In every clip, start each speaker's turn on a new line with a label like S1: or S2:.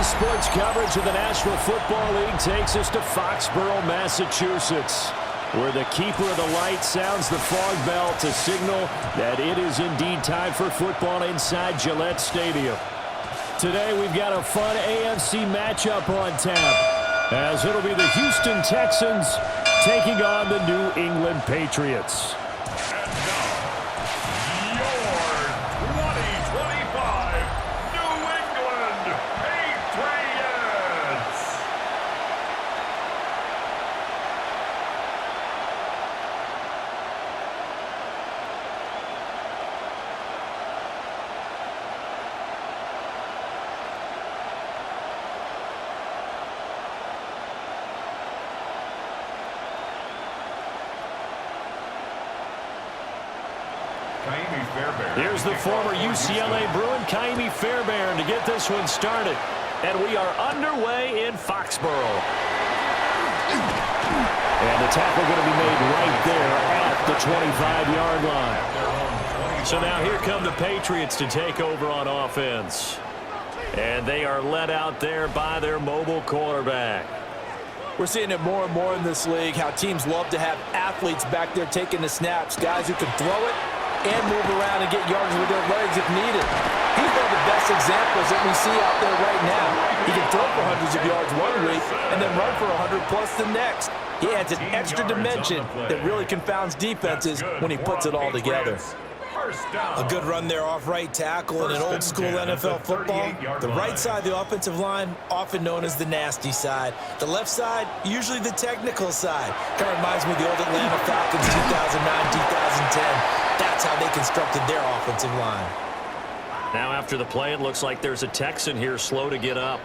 S1: Sports coverage of the National Football League takes us to Foxborough, Massachusetts, where the keeper of the light sounds the fog bell to signal that it is indeed time for football inside Gillette Stadium. Today we've got a fun AFC matchup on tap, as it'll be the Houston Texans taking on the New England Patriots. Here's the former UCLA Bruin, Kaimi Fairbairn, to get this one started. And we are underway in Foxborough. And the tackle going to be made right there at the 25-yard line. So now here come the Patriots to take over on offense. And they are led out there by their mobile quarterback.
S2: We're seeing it more and more in this league, how teams love to have athletes back there taking the snaps, guys who can throw it and move around and get yards with their legs if needed. He's one of the best examples that we see out there right now. He can throw for hundreds of yards one week and then run for 100+ the next. He adds an extra dimension that really confounds defenses when he puts it all together.
S3: A good run there off right tackle in an old-school NFL football. The right side of the offensive line, often known as the nasty side. The left side, usually the technical side. Kind of reminds me of the old Atlanta Falcons 2009-2010. That's how they constructed their offensive line.
S1: Now after the play, it looks like there's a Texan here slow to get up.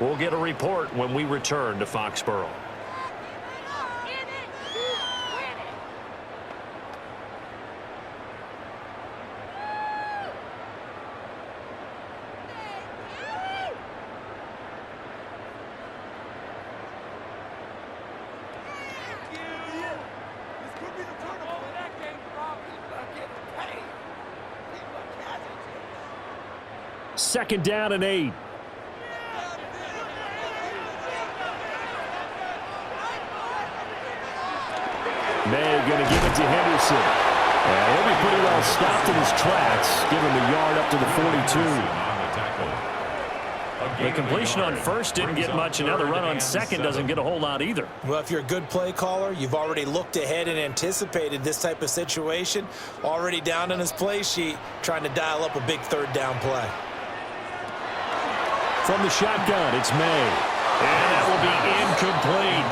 S1: We'll get a report when we return to Foxborough. Second down and 8. May going to give it to Henderson. And he'll be pretty well stopped in his tracks. Give him a yard up to the 42. The completion on first didn't get much. Another run on second doesn't get a whole lot either.
S3: Well, if you're a good play caller, you've already looked ahead and anticipated this type of situation. Already down on his play sheet, trying to dial up a big third down play.
S1: From the shotgun, it's May. And that will be incomplete.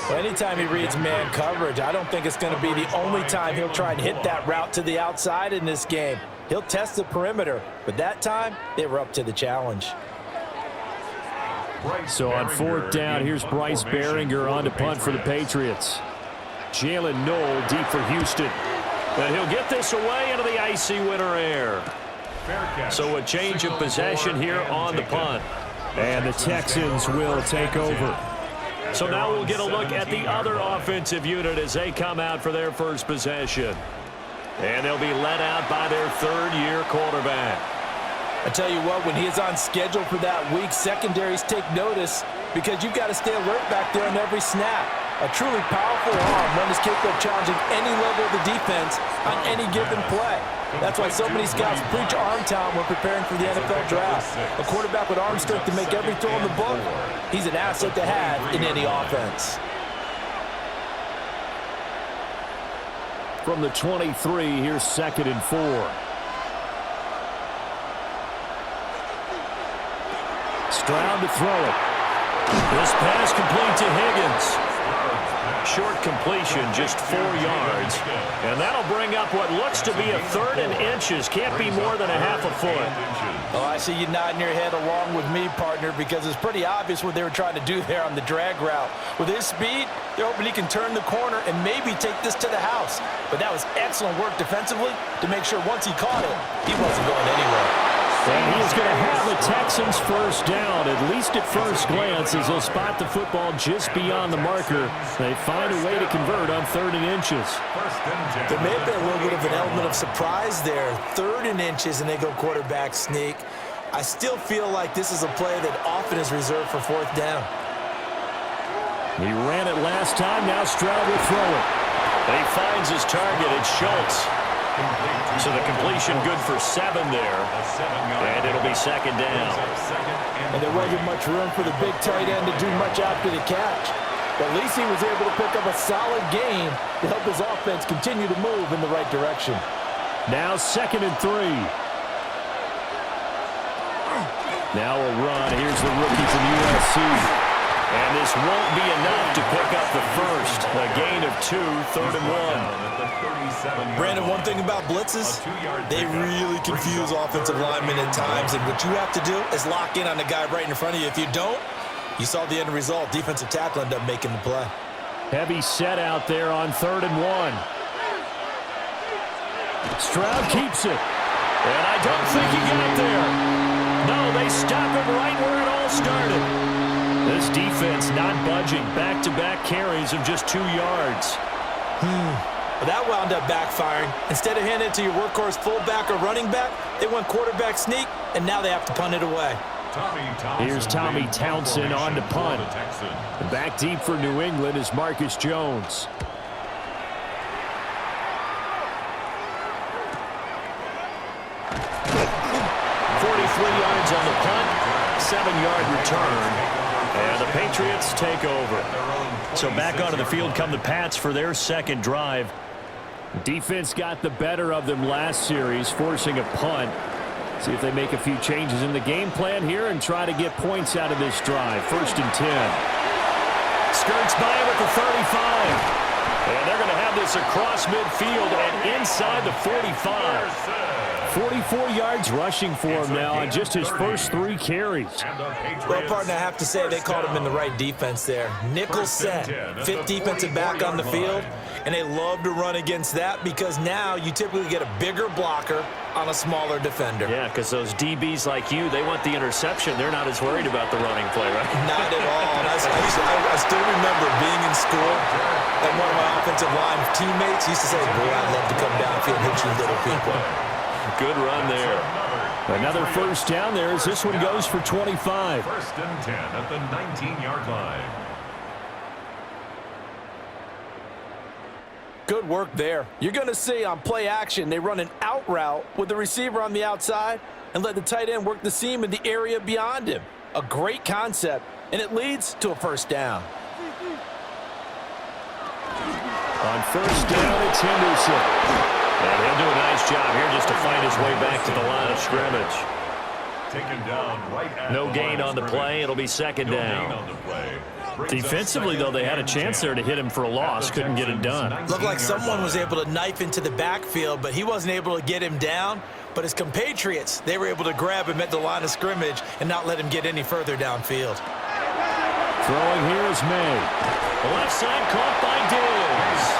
S2: Well, anytime he reads man coverage, I don't think it's going to be the only time he'll try and hit that route to the outside in this game. He'll test the perimeter, but that time, they were up to the challenge.
S1: So on fourth down, here's Bryce Behringer on to punt for the Patriots. Jalen Knoll deep for Houston. And he'll get this away into the icy winter air. So a change of possession here on the punt. And the Texans will take over. So now we'll get a look at the other offensive unit as they come out for their first possession. And they'll be led out by their third-year quarterback.
S2: I tell you what, when he is on schedule for that week, secondaries take notice because you've got to stay alert back there on every snap. A truly powerful arm, one is capable of challenging any level of the defense on any given play. That's why so many scouts preach arm talent when preparing for the NFL draft. A quarterback with arm strength to make every throw in the book, he's an asset to have in any offense.
S1: From the 23, here's second and 4. Stroud to throw it. This pass complete to Higgins. Short completion, just 4 yards. And that'll bring up what looks to be a third and inches. Can't be more than a half a foot.
S2: Oh, I see you nodding your head along with me, partner, because it's pretty obvious what they were trying to do there on the drag route. With his speed, they're hoping he can turn the corner and maybe take this to the house. But that was excellent work defensively to make sure once he caught it, he wasn't going anywhere.
S1: And he is going to have the Texans first down, at least at first glance, as they'll spot the football just beyond the marker. They find a way to convert on 3rd and inches.
S3: There may have been a little bit of an element of surprise there. 3rd and inches, and they go quarterback sneak. I still feel like this is a play that often is reserved for fourth down.
S1: He ran it last time. Now Stroud will throw it.
S4: And he finds his target. It's Schultz. So the completion good for 7 there. And it'll be second down.
S2: And there wasn't much room for the big tight end to do much after the catch. But at least he was able to pick up a solid gain to help his offense continue to move in the right direction.
S1: Now 2nd and 3. Now a run. Here's the rookie from USC.
S4: And this won't be enough to pick up the first. A gain of 2, 3rd and 1.
S3: Brandon, one thing about blitzes, they really confuse offensive linemen at times, and what you have to do is lock in on the guy right in front of you. If you don't, you saw the end result. Defensive tackle ended up making the play.
S1: Heavy set out there on 3rd and 1. Stroud keeps it.
S4: And I don't think he got there. No, they stop him right where it all started.
S1: This defense not budging. Back-to-back carries of just 2 yards.
S3: But that wound up backfiring. Instead of handing it to your workhorse fullback or running back, they went quarterback sneak, and now they have to punt it away.
S1: Here's Tommy Townsend on to punt. Back deep for New England is Marcus Jones.
S4: Yards on the punt, 7-yard return, and the Patriots take over. So back onto the field come the Pats for their second drive.
S1: Defense got the better of them last series, forcing a punt. See if they make a few changes in the game plan here and try to get points out of this drive. 1st and 10.
S4: Skirts by him at the 35. And they're going to have this across midfield and inside the 45.
S1: 44 yards rushing for him now on just his first 3 carries.
S3: Well, partner, I have to say they called him in the right defense there. Nickel set, 5th defensive back on the field, and they love to run against that because now you typically get a bigger blocker on a smaller defender.
S4: Yeah, because those DBs like you, they want the interception. They're not as worried about the running play, right?
S3: Not at all. And I still remember being in school, and one of my offensive line teammates used to say, boy, I'd love to come downfield and hit you little people.
S4: Good run there.
S1: Another first down there as this one goes for 25.
S5: 1st and 10 at the 19-yard line.
S2: Good work there. You're going to see on play action, they run an out route with the receiver on the outside and let the tight end work the seam in the area beyond him. A great concept, and it leads to a first down.
S1: On 1st down, it's Henderson.
S4: And he'll do a nice job here just to find his way back to the line of scrimmage.
S5: Taken down right at
S4: no gain on the play. It'll be 2nd down.
S1: Defensively, though, they had a chance there to hit him for a loss. Couldn't get it done.
S3: Looked like someone was able to knife into the backfield, but he wasn't able to get him down. But his compatriots, they were able to grab him at the line of scrimmage and not let him get any further downfield.
S1: Throwing here is May.
S4: The left side caught by Diggs.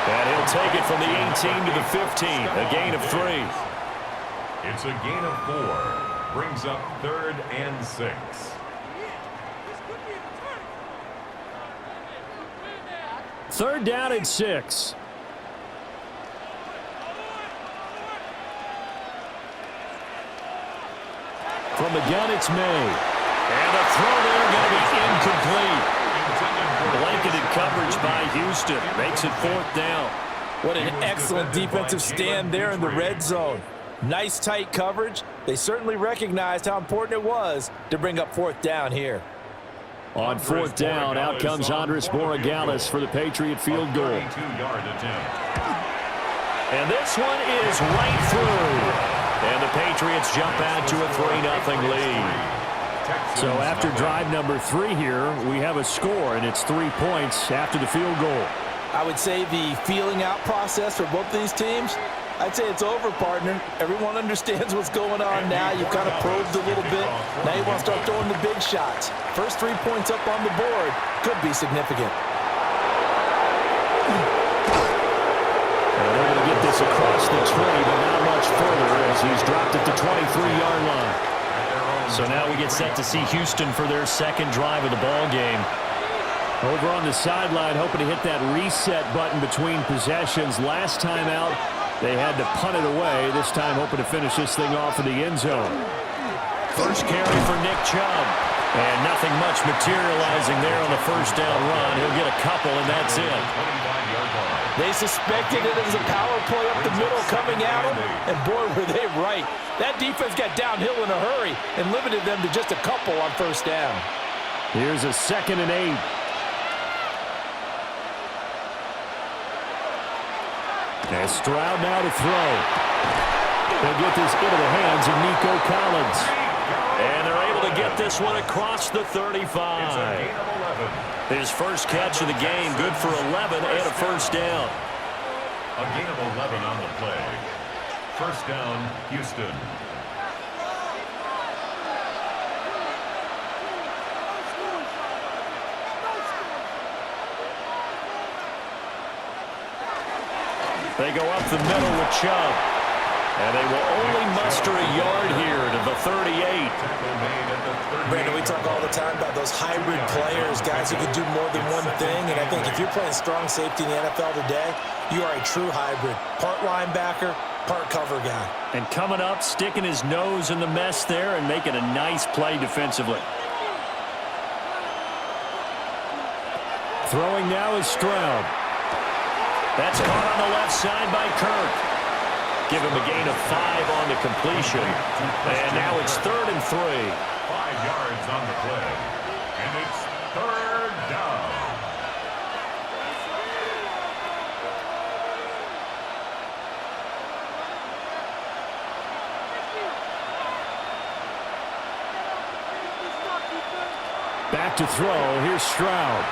S4: And he'll take it from the 18 to the 15, a gain of 3.
S5: It's a gain of 4. Brings up 3rd and 6.
S1: Third down and 6. From the gun, it's May.
S4: And the throw there going to be incomplete. Blanketed coverage by Houston. Makes it 4th down.
S2: What an excellent defensive stand there in the red zone. Nice tight coverage. They certainly recognized how important it was to bring up 4th down here.
S1: On 4th down, out comes Andres Borregales for the Patriot field goal.
S4: And this one is right through. And the Patriots jump out to a 3-0 lead.
S1: So after drive number 3 here, we have a score, and it's 3 points after the field goal.
S2: I would say the feeling out process for both these teams, I'd say it's over, partner. Everyone understands what's going on now. You've kind of probed a little bit. Now you want to start throwing the big shots. First 3 points up on the board could be significant.
S1: And they're going to get this across the 20, but not much further as he's dropped at the 23-yard line.
S4: So now we get set to see Houston for their second drive of the ball game.
S1: Over on the sideline, hoping to hit that reset button between possessions. Last time out, they had to punt it away. This time hoping to finish this thing off in the end zone. First carry for Nick Chubb. And nothing much materializing there on the first down run. He'll get a couple, and that's it.
S2: They suspected it as a power play up the middle coming at them, and boy, were they right. That defense got downhill in a hurry and limited them to just a couple on first down.
S1: Here's a 2nd and 8. And Stroud now to throw. They'll get this into the hands of Nico Collins. And they're able to get this one across the 35. His first catch of the game, good for 11 and a first down.
S5: A gain of 11 on the play. First down, Houston.
S1: They go up the middle with Chubb. And they will only muster a yard here to the 38.
S3: Brandon, we talk all the time about those hybrid players, guys who can do more than one thing. And I think if you're playing strong safety in the NFL today, you are a true hybrid. Part linebacker, part cover guy.
S1: And coming up, sticking his nose in the mess there and making a nice play defensively. Throwing now is Stroud. That's caught on the left side by Kirk. Give him a gain of 5 on the completion. And now it's 3rd and 3.
S5: 5 yards on the play. And it's 3rd down.
S1: Back to throw. Here's Stroud.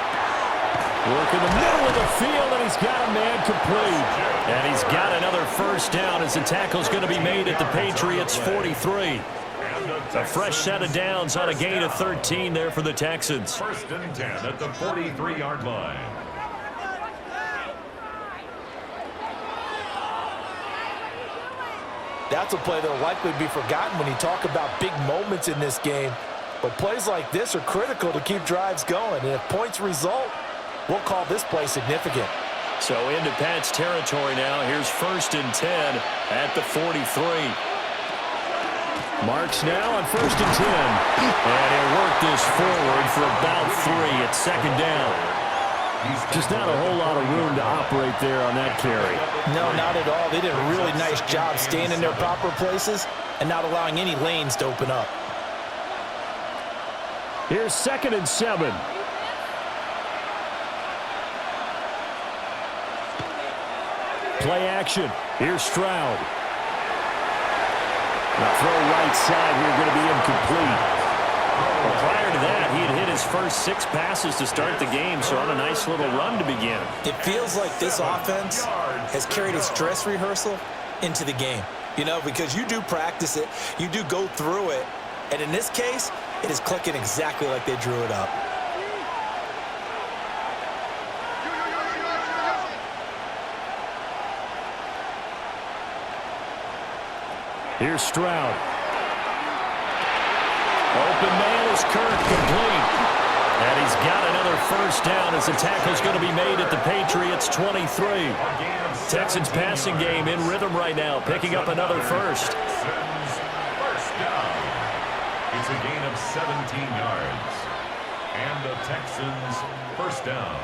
S1: Work in the middle of the field, and he's got a man complete. And he's got another first down as the tackle's going to be made at the Patriots' 43. A fresh set of downs on a gain of 13 there for the Texans.
S5: 1st and 10 at the 43-yard line.
S2: That's a play that will likely be forgotten when you talk about big moments in this game. But plays like this are critical to keep drives going. And if points result, we'll call this play significant.
S1: So into Pat's territory now. Here's 1st and 10 at the 43. Marks now on 1st and 10. And he'll work this forward for about 3 at 2nd down. Just not a whole lot of room to operate there on that carry.
S2: No, not at all. They did a really nice job staying in their proper places and not allowing any lanes to open up.
S1: Here's 2nd and 7. Play action. Here's Stroud. The throw right side here going to be incomplete. Well, prior to that, he had hit his first 6 passes to start the game, so on a nice little run to begin.
S3: It feels like this offense has carried its dress rehearsal into the game. You know, because you do practice it, you do go through it, and in this case, it is clicking exactly like they drew it up.
S1: Here's Stroud. Open man is Kirk, complete. And he's got another first down as the tackle's going to be made at the Patriots' 23. Texans passing game in rhythm right now, picking up another first.
S5: First down. It's a gain of 17 yards. And the Texans first down.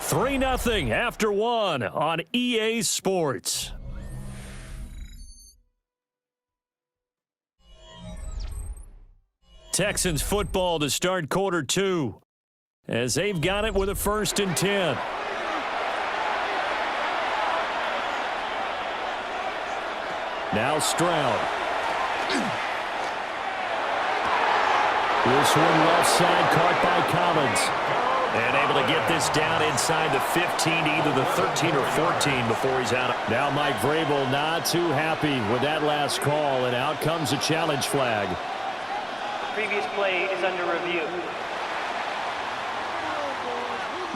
S1: 3-0 after 1 on EA Sports. Texans football to start quarter 2 as they've got it with a 1st and 10. Now Stroud. This one left side caught by Collins. And able to get this down inside the 15 to either the 13 or 14 before he's out. Now Mike Vrabel not too happy with that last call, and out comes a challenge flag.
S6: Previous play is under review.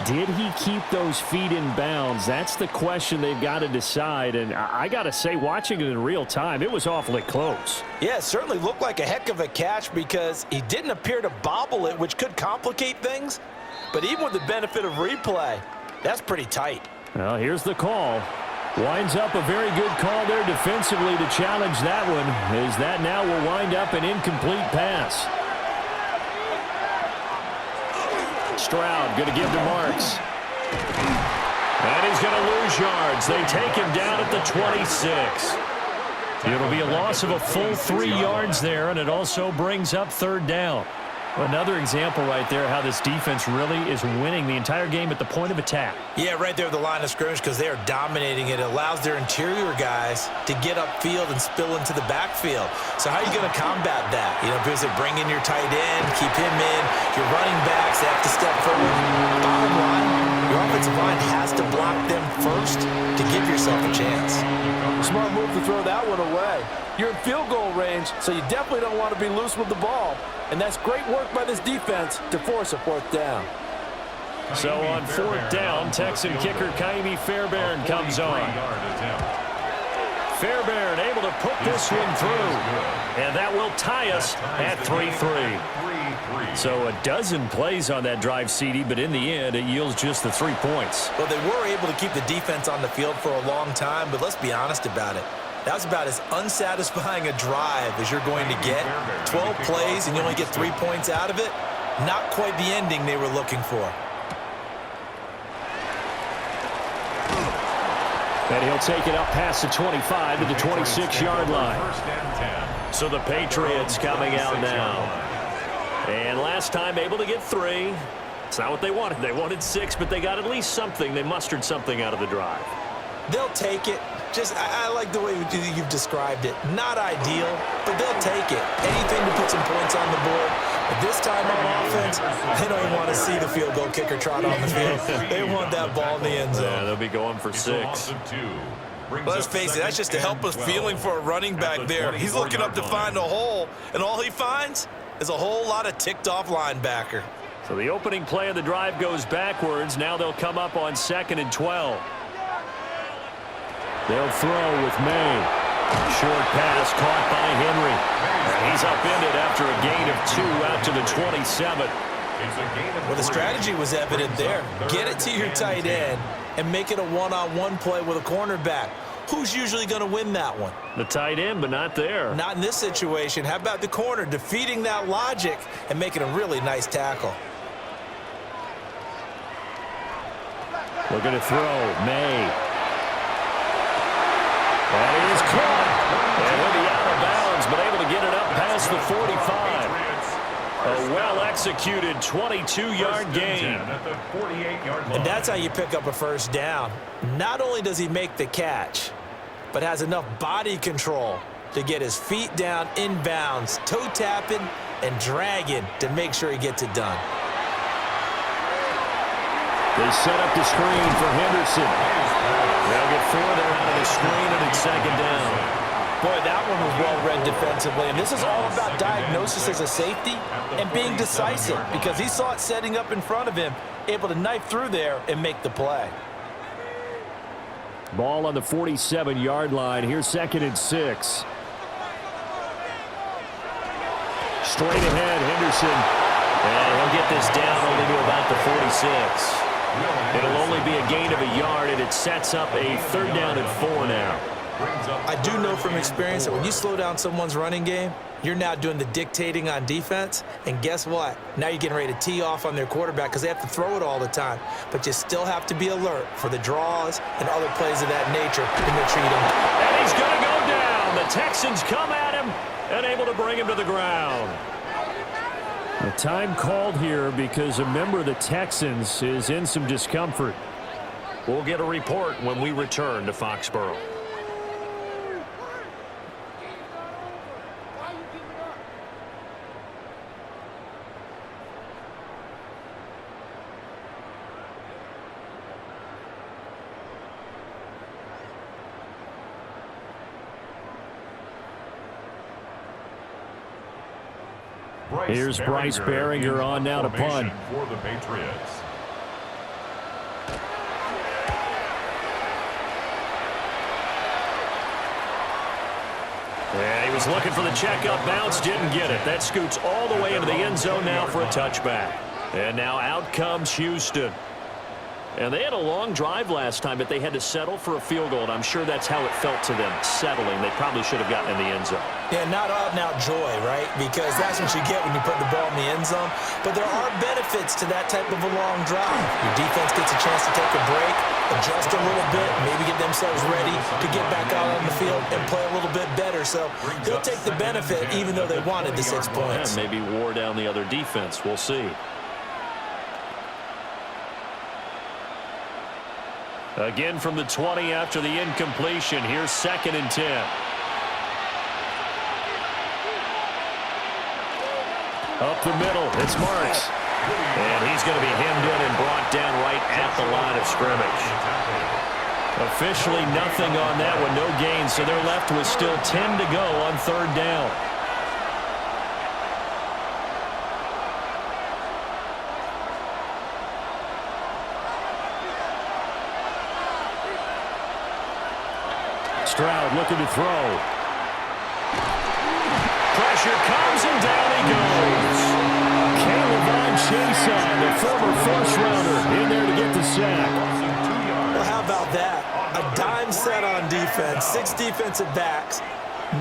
S1: Did he keep those feet in bounds? That's the question they've got to decide. And I got to say, watching it in real time, it was awfully close.
S2: Yeah, it certainly looked like a heck of a catch because he didn't appear to bobble it, which could complicate things. But even with the benefit of replay, that's pretty tight.
S1: Well, here's the call. Winds up a very good call there defensively to challenge that one, as that now will wind up an incomplete pass. Stroud going to give to Marks. And he's going to lose yards. They take him down at the 26. It'll be a loss of a full 3 yards there, and it also brings up third down. Another example right there how this defense really is winning the entire game at the point of attack.
S3: Yeah, right there at the line of scrimmage because they are dominating it. It allows their interior guys to get upfield and spill into the backfield. So how are you going to combat that? You know, because they bring in your tight end, keep him in. Your running backs, they have to step forward. Bottom line, your offensive line has to block them first to give yourself a chance.
S2: Smart move to throw that one away. You're in field goal range, so you definitely don't want to be loose with the ball. And that's great work by this defense to force a fourth down.
S1: So on fourth down, Texan kicker Kaimi Fairbairn comes on. Fairbairn able to put this one through. And that will tie us at 3-3. So a dozen plays on that drive, CD, but in the end, it yields just the 3 points.
S3: Well, they were able to keep the defense on the field for a long time, but let's be honest about it. That was about as unsatisfying a drive as you're going to get. 12 plays and you only get 3 points out of it. Not quite the ending they were looking for.
S1: And he'll take it up past the 25 to the 26-yard line. So the Patriots coming out now. And last time able to get 3. It's not what they wanted. They wanted 6, but they got at least something. They mustered something out of the drive.
S3: They'll take it. I like the way you've described it. Not ideal, but they'll take it. Anything to put some points on the board. But this time on offense, they don't even want to see the field goal kicker trot on the field. They want that ball in the end zone.
S1: Yeah, they'll be going for 6.
S3: Well, let's face it, that's just a helpless feeling for a running back there. He's looking up to find a hole, and all he finds is a whole lot of ticked-off linebacker.
S1: So the opening play of the drive goes backwards. Now they'll come up on 2nd and 12. They'll throw with May. Short pass caught by Henry. And he's upended after a gain of 2 out to the 27.
S3: Well, the strategy was evident there. Get it to your tight end and make it a one-on-one play with a cornerback. Who's usually going to win that one?
S1: The tight end, but not there.
S3: Not in this situation. How about the corner defeating that logic and making a really nice tackle?
S1: Looking to throw. May. That is caught. And he'll be out of bounds, but able to get it up past the 45. A well-executed 22-yard gain.
S3: And that's how you pick up a first down. Not only does he make the catch, but has enough body control to get his feet down inbounds, toe-tapping and dragging to make sure he gets it done.
S1: They set up the screen for Henderson. They'll get 4 there out of the screen, and it's 2nd down.
S2: Boy, that one was well-read defensively, and this is all about diagnosis as a safety and being decisive because he saw it setting up in front of him, able to knife through there and make the play.
S1: Ball on the 47-yard line. Here's 2nd and 6. Straight ahead, Henderson. And he'll get this down only to about the 46. It'll only be a gain of a yard, and it sets up a 3rd down and 4 now.
S3: I do know from experience that when you slow down someone's running game, you're now doing the dictating on defense. And guess what? Now you're getting ready to tee off on their quarterback because they have to throw it all the time. But you still have to be alert for the draws and other plays of that nature in the treating.
S1: And he's going to go down. The Texans come at him and able to bring him to the ground. The time called here because a member of the Texans is in some discomfort. We'll get a report when we return to Foxborough. Here's Bryce Behringer on now to punt.
S5: For the Patriots.
S1: Yeah, he was looking for the checkup bounce, didn't get it. That scoots all the way into the end zone now for a touchback. And now out comes Houston. And they had a long drive last time, but they had to settle for a field goal, and I'm sure that's how it felt to them, settling. They probably should have gotten in the end zone.
S3: Yeah, not out-and-out joy, right? Because that's what you get when you put the ball in the end zone. But there are benefits to that type of a long drive. Your defense gets a chance to take a break, adjust a little bit, maybe get themselves ready to get back out on the field and play a little bit better. So they'll take the benefit even though they wanted the 6 points.
S1: Yeah, maybe wore down the other defense. We'll see. Again from the 20 after the incompletion. Here's 2nd and 10. Up the middle, it's Marks. And he's going to be hemmed in and brought down right at the line of scrimmage. Officially nothing on that one, no gain, so they're left with still 10 to go on 3rd down. Stroud looking to throw. Pressure comes and down he goes. Caleb Chason, the former first-rounder, in there to get the sack.
S3: Well, how about that? A dime set on defense, 6 defensive backs.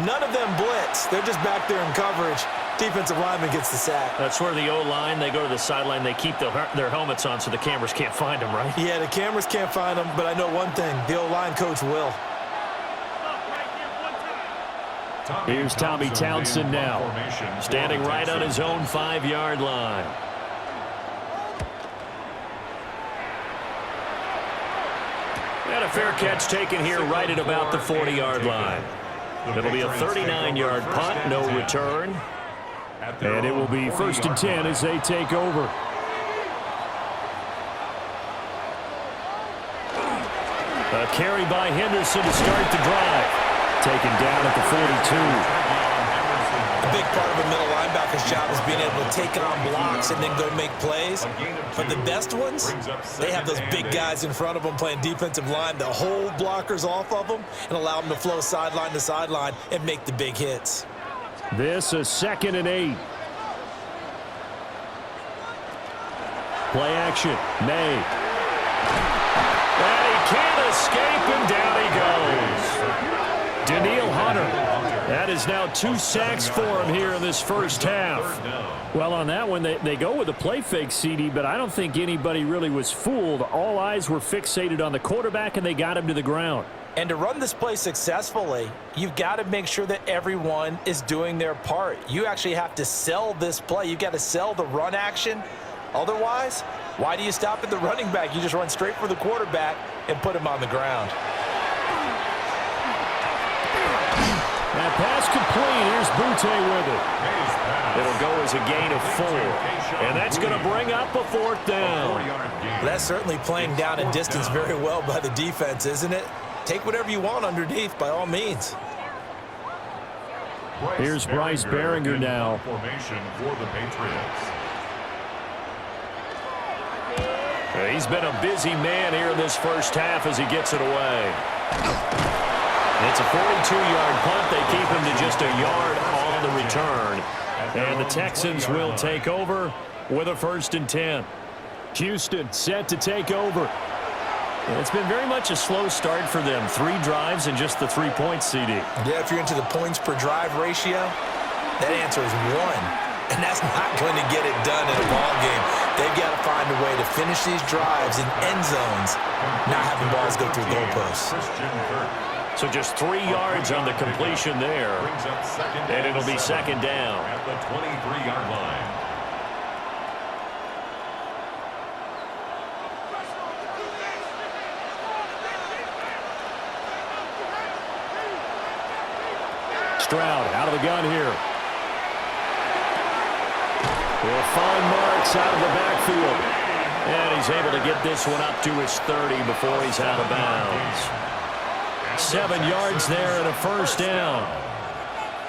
S3: None of them blitz. They're just back there in coverage. Defensive lineman gets the sack.
S1: That's where the O-line, they go to the sideline, they keep their helmets on so the cameras can't find them, right?
S3: Yeah, the cameras can't find them, but I know one thing. The O-line coach will.
S1: Here's Tommy Townsend now, standing right on his own 5-yard line. And a fair catch taken here right at about the 40-yard line. It'll be a 39-yard punt, no return. And it will be 1st and 10 as they take over. A carry by Henderson to start the drive. Taken down at the 42.
S3: A big part of a middle linebacker's job is being able to take on blocks and then go make plays. But the best ones, they have those big guys in front of them playing defensive line to hold blockers off of them and allow them to flow sideline to sideline and make the big hits.
S1: This is 2nd and 8. Play action. May. And he can't escape, and down he goes. Daniil Hunter. That is now 2 sacks for him here in this first half. Well, on that one, they go with a play fake, CD, but I don't think anybody really was fooled. All eyes were fixated on the quarterback, and they got him to the ground.
S3: And to run this play successfully, you've got to make sure that everyone is doing their part. You actually have to sell this play. You've got to sell the run action. Otherwise, why do you stop at the running back? You just run straight for the quarterback and put him on the ground.
S1: That pass complete. Here's Butte with it. It'll go as a gain of 4. And that's going to bring up a 4th down.
S3: That's certainly playing down and distance very well by the defense, isn't it? Take whatever you want underneath, by all means.
S1: Here's Bryce Baringer now.
S5: Formation for the Patriots.
S1: He's been a busy man here in this first half as he gets it away. It's a 42-yard punt. They keep him to just a yard on the return. And the Texans will take over with a 1st and 10. Houston set to take over. And it's been very much a slow start for them. 3 drives and just the 3 points, CD.
S3: Yeah, if you're into the points per drive ratio, that answer is 1. And that's not going to get it done in a ball game. They've got to find a way to finish these drives in end zones, not having balls go through goalposts.
S1: So just 3 yards on the completion there. And it'll be 2nd down.
S5: At the 23-yard line.
S1: Stroud out of the gun here. He'll find Marks out of the backfield. And he's able to get this one up to his 30 before he's out of bounds. 7 yards there and a 1st down.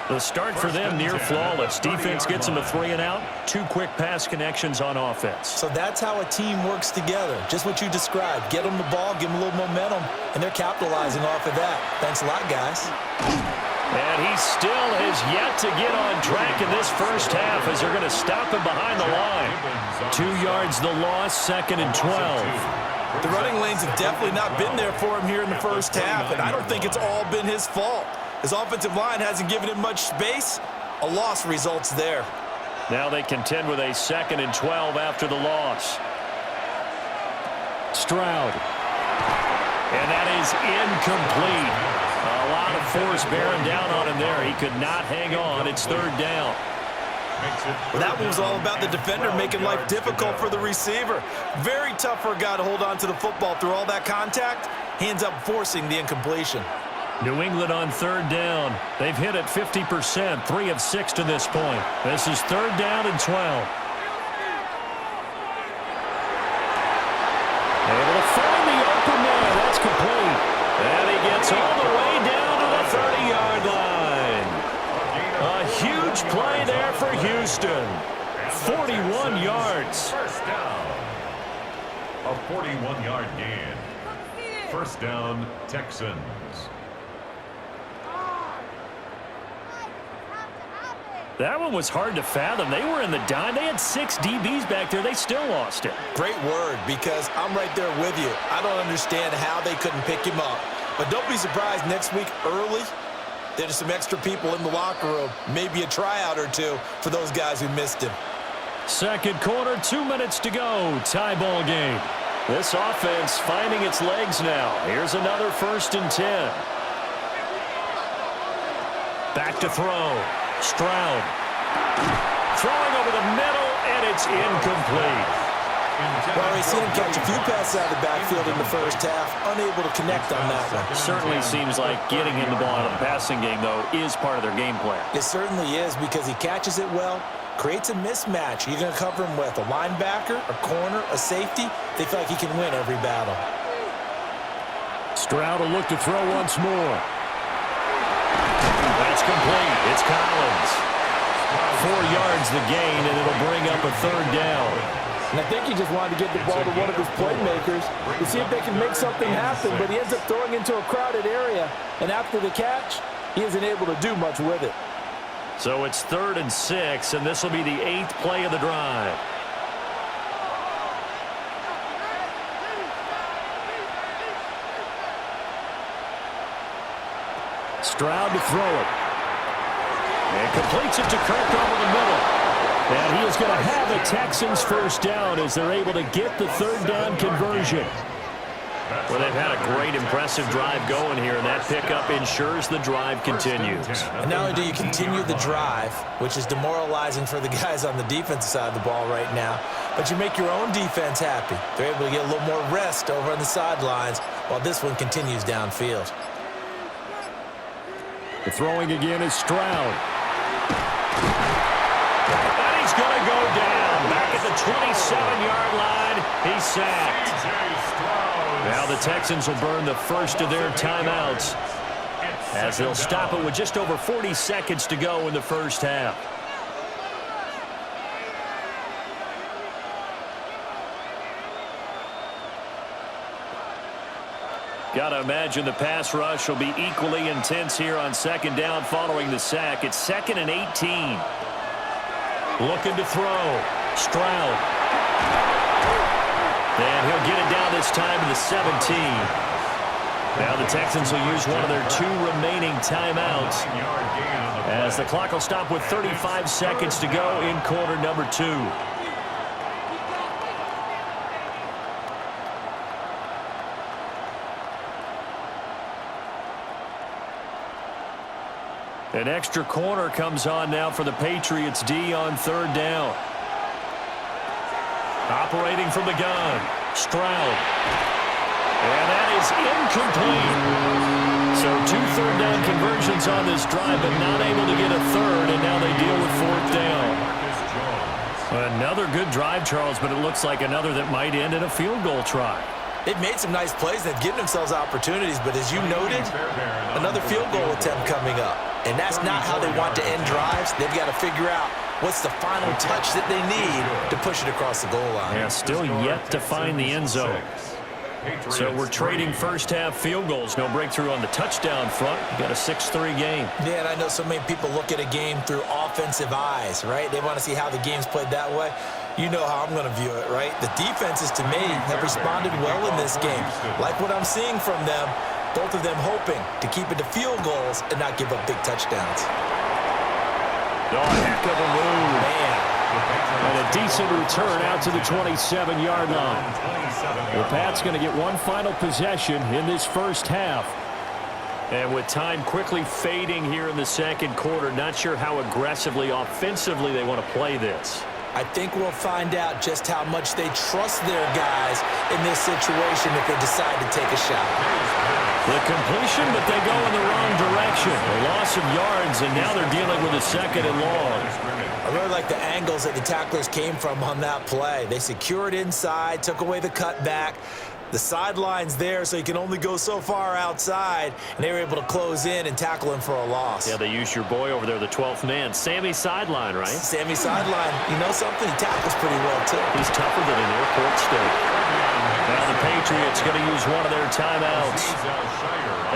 S1: The start for them near flawless. Defense gets them a 3 and out. 2 quick pass connections on offense.
S3: So that's how a team works together. Just what you described. Get them the ball, give them a little momentum, and they're capitalizing off of that. Thanks a lot, guys.
S1: And he still has yet to get on track in this first half as they're going to stop him behind the line. 2 yards the loss, 2nd and 12.
S3: The running lanes have definitely not been there for him here in the first half, and I don't think it's all been his fault. His offensive line hasn't given him much space. A loss results there.
S1: Now they contend with a 2nd and 12 after the loss. Stroud. And that is incomplete. A lot of force bearing down on him there. He could not hang on. It's 3rd down.
S3: Well, that one was all about the defender making life difficult for the receiver. Very tough for a guy to hold on to the football through all that contact. He ends up forcing the incompletion.
S1: New England on 3rd down. They've hit it 50%, 3 of 6 to this point. This is 3rd down and 12. Able to find the open man. That's complete. And he gets all the way down to the 30-yard line. A huge play there for Houston. 41 yards.
S5: First down. A 41-yard gain. First down, Texans.
S1: That one was hard to fathom. They were in the dime. They had 6 DBs back there. They still lost it.
S3: Great word, because I'm right there with you. I don't understand how they couldn't pick him up. But don't be surprised next week early, there's some extra people in the locker room. Maybe a tryout or two for those guys who missed him.
S1: 2nd quarter, 2 minutes to go. Tie ball game. This offense finding its legs now. Here's another 1st and 10. Back to throw. Stroud. Throwing over the middle, and it's incomplete.
S3: Well, we've seen him catch a few passes out of the backfield in the first half, unable to connect on that one.
S1: Certainly seems like getting him the ball out of the passing game, though, is part of their game plan.
S3: It certainly is, because he catches it well, creates a mismatch. You're going to cover him with a linebacker, a corner, a safety. They feel like he can win every battle.
S1: Stroud will look to throw once more. That's complete. It's Collins. 4 yards the gain, and it'll bring up a 3rd down.
S2: And I think he just wanted to get the ball to one of his playmakers to see if they can make something happen, but he ends up throwing into a crowded area, and after the catch, he isn't able to do much with it.
S1: So it's 3rd and 6, and this will be the 8th play of the drive. Stroud to throw it. And completes it to Kirk over the middle. And he is going to have a Texans 1st down as they're able to get the 3rd down conversion. Well, they've had a great, impressive drive going here, and that pickup ensures the drive continues.
S3: And not only do you continue the drive, which is demoralizing for the guys on the defensive side of the ball right now, but you make your own defense happy. They're able to get a little more rest over on the sidelines while this one continues downfield.
S1: The throwing again is Stroud. And he's going to go down. Back at the 27-yard line. He's sacked. Now the Texans will burn the first of their timeouts as they'll stop it with just over 40 seconds to go in the first half. Got to imagine the pass rush will be equally intense here on 2nd down following the sack. It's 2nd and 18. Looking to throw. Stroud. And he'll get it down this time to the 17. Now the Texans will use one of their 2 remaining timeouts as the clock will stop with 35 seconds to go in quarter number 2. An extra corner comes on now for the Patriots D on 3rd down. Operating from the gun, Stroud. And that is incomplete. So 2 3rd down conversions on this drive, but not able to get a 3rd, and now they deal with 4th down. Another good drive, Charles, but it looks like another that might end in a field goal try.
S3: They've made some nice plays. They've given themselves opportunities, but as you noted, another field goal attempt coming up. And that's not how they want to end drives. They've got to figure out what's the final touch that they need to push it across the goal line.
S1: Yeah, still yet to find the end zone. So we're trading first half field goals. No breakthrough on the touchdown front. We've got a 6-3 game.
S3: Yeah, and I know so many people look at a game through offensive eyes, right? They want to see how the game's played that way. You know how I'm going to view it, right? The defenses, to me, have responded well in this game. Like what I'm seeing from them, both of them hoping to keep it to field goals and not give up big touchdowns.
S1: Oh, heck of a move. Man. And a decent return out to the 27-yard line. The Pats going to get one final possession in this first half. And with time quickly fading here in the second quarter, not sure how aggressively, offensively they want to play this.
S3: I think we'll find out just how much they trust their guys in this situation if they decide to take a shot.
S1: The completion, but they go in the wrong direction. A loss of yards, and now they're dealing with a second and long.
S3: I really like the angles that the tacklers came from on that play. They secured inside, took away the cutback. The sideline's there, so you can only go so far outside, and they were able to close in and tackle him for a loss.
S1: Yeah, they used your boy over there, the 12th man. Sammy Sideline, right?
S3: Sammy Sideline. You know something? He tackles pretty well, too.
S1: He's tougher than an airport steak. Now the Patriots going to use one of their timeouts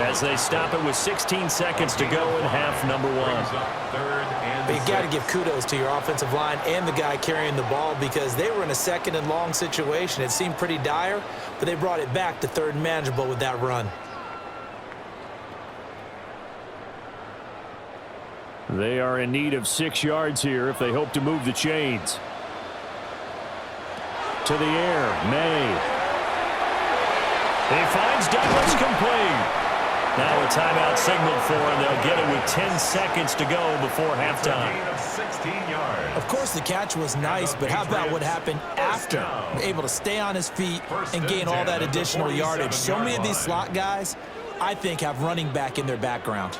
S1: as they stop it with 16 seconds to go in half number one.
S3: But you got to give kudos to your offensive line and the guy carrying the ball because they were in a second and long situation. It seemed pretty dire, but they brought it back to third and manageable with that run.
S1: They are in need of 6 yards here if they hope to move the chains. To the air, May. He finds Douglas complete. Now a timeout signaled for, and they'll get it with 10 seconds to go before halftime.
S3: Of course, the catch was nice, but how about what happened after? Able to stay on his feet and gain all that additional yardage. So many of these slot guys, I think, have running back in their background.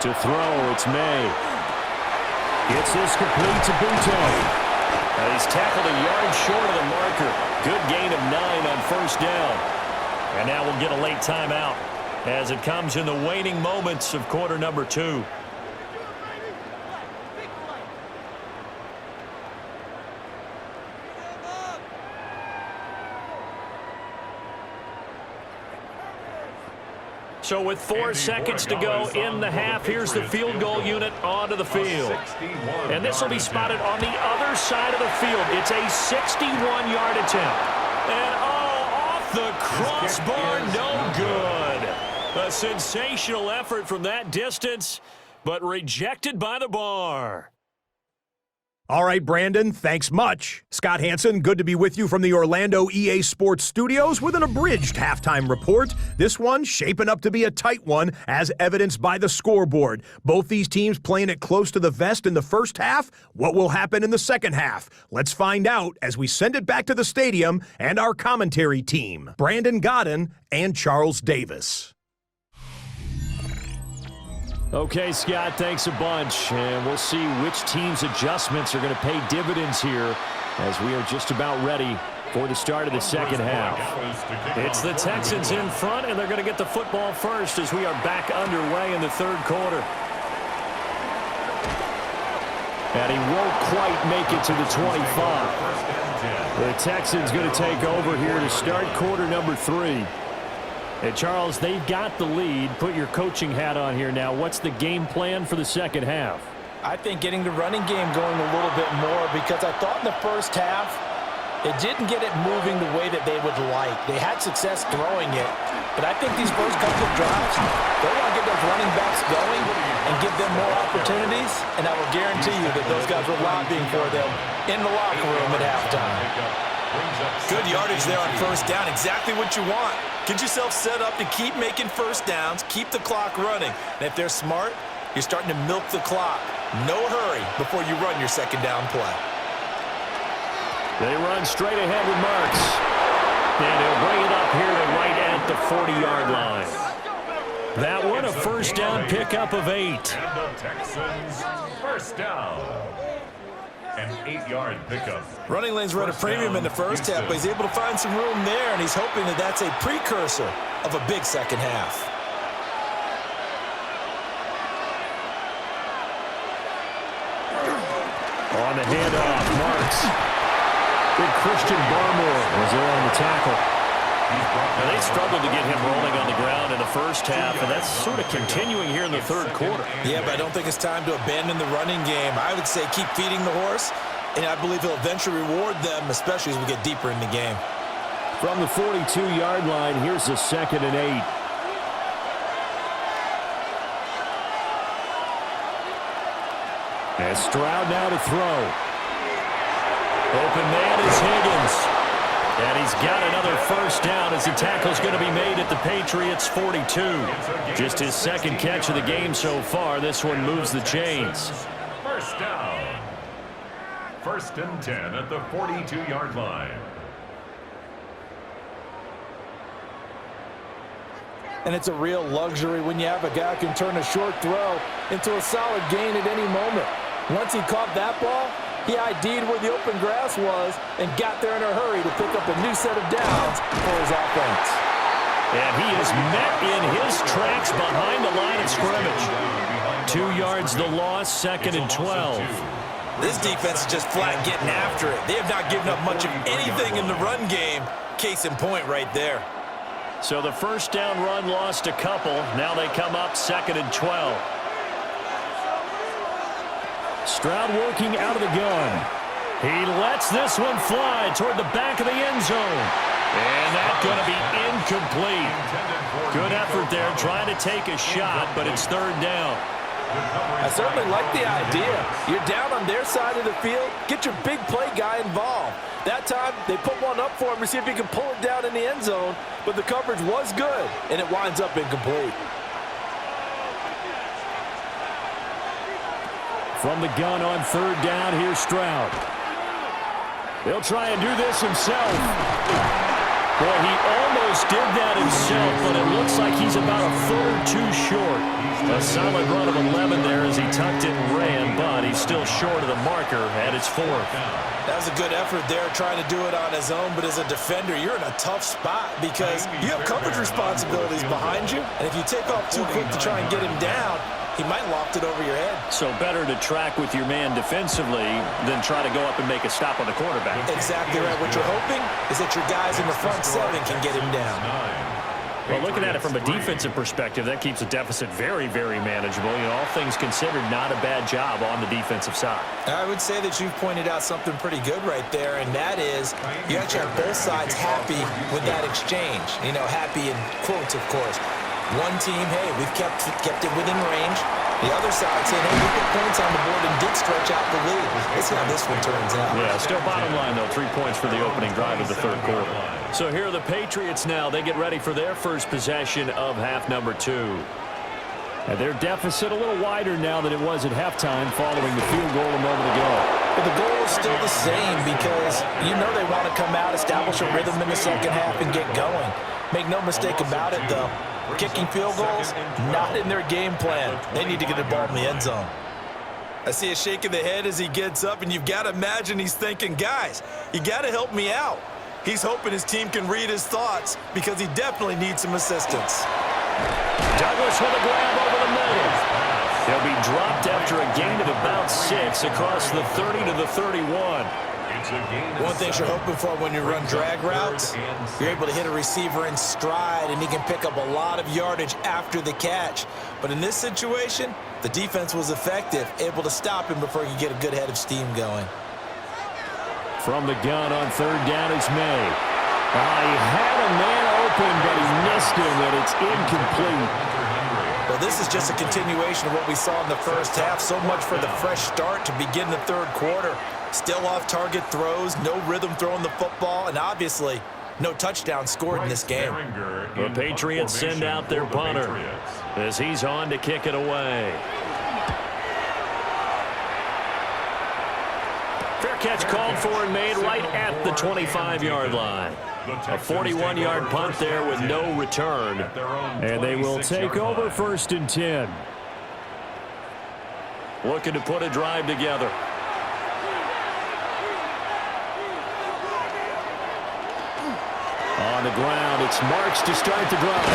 S1: To throw, it's May. Gets this complete to Butte. He's tackled a yard short of the marker. Good gain of 9 on first down. And now we'll get a late timeout as it comes in the waning moments of quarter number 2. So with 4 seconds to go in the half, here's the field goal unit onto the field. And this will be spotted on the other side of the field. It's a 61-yard attempt. And off the crossbar, no good. A sensational effort from that distance, but rejected by the bar.
S7: All right, Brandon, thanks much. Scott Hansen, good to be with you from the Orlando EA Sports Studios with an abridged halftime report. This one shaping up to be a tight one, as evidenced by the scoreboard. Both these teams playing it close to the vest in the first half. What will happen in the second half? Let's find out as we send it back to the stadium and our commentary team, Brandon Godden and Charles Davis.
S1: Okay, Scott, thanks a bunch. And we'll see which team's adjustments are going to pay dividends here as we are just about ready for the start of the second half. It's the Texans in front, and they're going to get the football first as we are back underway in the third quarter. And he won't quite make it to the 25. The Texans going to take over here to start quarter number 3. Hey, Charles, they've got the lead. Put your coaching hat on here now. What's the game plan for the second half?
S2: I think getting the running game going a little bit more because I thought in the first half it didn't get it moving the way that they would like. They had success throwing it, but I think these first couple of drives, they want to get those running backs going and give them more opportunities, and I will guarantee you that those guys were lobbying for them in the locker room at halftime.
S3: Good yardage there on first down. Exactly what you want. Get yourself set up to keep making first downs, keep the clock running. And if they're smart, you're starting to milk the clock. No hurry before you run your second down play.
S1: They run straight ahead with Marks. And he'll bring it up here to right at the 40-yard line. That one, a first down pickup of 8.
S5: And the Texans first down. An 8-yard pickup.
S3: Running lanes were at a premium in the first half, but he's able to find some room there, and he's hoping that that's a precursor of a big second half.
S1: On the handoff, Marks. Big Christian Barmore was there on the tackle. Now, they struggled to get him rolling on the ground in the first half, and that's sort of continuing here in the third quarter.
S3: Yeah, but I don't think it's time to abandon the running game. I would say keep feeding the horse, and I believe he'll eventually reward them, especially as we get deeper in the game.
S1: From the 42-yard line, here's a 2nd and 8. And Stroud now to throw. Open man is Higgins. And he's got another first down as the tackle's going to be made at the Patriots' 42. Just his second catch of the game so far. This one moves the chains.
S5: First down. 1st and 10 at the 42-yard line.
S2: And it's a real luxury when you have a guy who can turn a short throw into a solid gain at any moment. Once he caught that ball, he ID'd where the open grass was and got there in a hurry to pick up a new set of downs for his offense.
S1: And he is met in his tracks behind the line of scrimmage. 2 yards the loss, 2nd and 12.
S3: This defense is just flat getting after it. They have not given up much of anything in the run game. Case in point right there.
S1: So the first down run lost a couple. Now they come up 2nd and 12. Stroud working out of the gun. He lets this one fly toward the back of the end zone. And that's going to be incomplete. Good effort there trying to take a shot, but it's 3rd down.
S2: I certainly like the idea. You're down on their side of the field. Get your big play guy involved. That time, they put one up for him to see if he can pull it down in the end zone, but the coverage was good, and it winds up incomplete.
S1: From the gun on 3rd down, here's Stroud. He'll try and do this himself. Boy, he almost did that himself, but it looks like he's about a third too short. A solid run of 11 there as he tucked it and ran, but he's still short of the marker at his 4th.
S3: That was a good effort there trying to do it on his own, but as a defender, you're in a tough spot because you have coverage responsibilities behind you, and if you take off too quick to try and get him down, he might loft it over your head.
S1: So better to track with your man defensively than try to go up and make a stop on the quarterback.
S3: Exactly right. What you're hoping is that your guys in the front 7 can get him down.
S1: Well, looking at it from a defensive perspective, that keeps the deficit very, very manageable. You know, all things considered, not a bad job on the defensive side.
S3: I would say that you've pointed out something pretty good right there, and that is you actually have both sides happy with that exchange. You know, happy in quotes, of course. One team, hey, we've kept it within range. The other side saying, hey, we put points on the board and did stretch out the lead. Let's see how this one turns out.
S1: Yeah, still bottom line, though, 3 points for the opening drive of the 3rd quarter. So here are the Patriots now. They get ready for their first possession of half number 2. And their deficit a little wider now than it was at halftime following the field goal a moment ago.
S3: But the goal is still the same because you know they want to come out, establish a rhythm in the second half, and get going. Make no mistake about it, though. Kicking field goals, not in their game plan. They need to get the ball in the end zone. I see a shake of the head as he gets up, and you've got to imagine he's thinking, guys, you got to help me out. He's hoping his team can read his thoughts because he definitely needs some assistance.
S1: Douglas with a grab over the middle. He'll be dropped after a gain of about 6 across the 30 to the 31.
S3: One thing you're hoping for when you run drag routes, you're able to hit a receiver in stride, and he can pick up a lot of yardage after the catch. But in this situation, the defense was effective, able to stop him before he could get a good head of steam going.
S1: From the gun on 3rd down is May. He had a man open, but he missed him, and it's incomplete.
S3: Well, this is just a continuation of what we saw in the first half. So much for the fresh start to begin the 3rd quarter. Still off-target throws, no rhythm throwing the football, and obviously no touchdown scored in this game.
S1: The Patriots send out their punter as he's on to kick it away. Fair catch called for and made right at the 25-yard line. A 41-yard punt there with no return. And they will take over 1st and 10. Looking to put a drive together. On the ground, it's Marks to start the drive.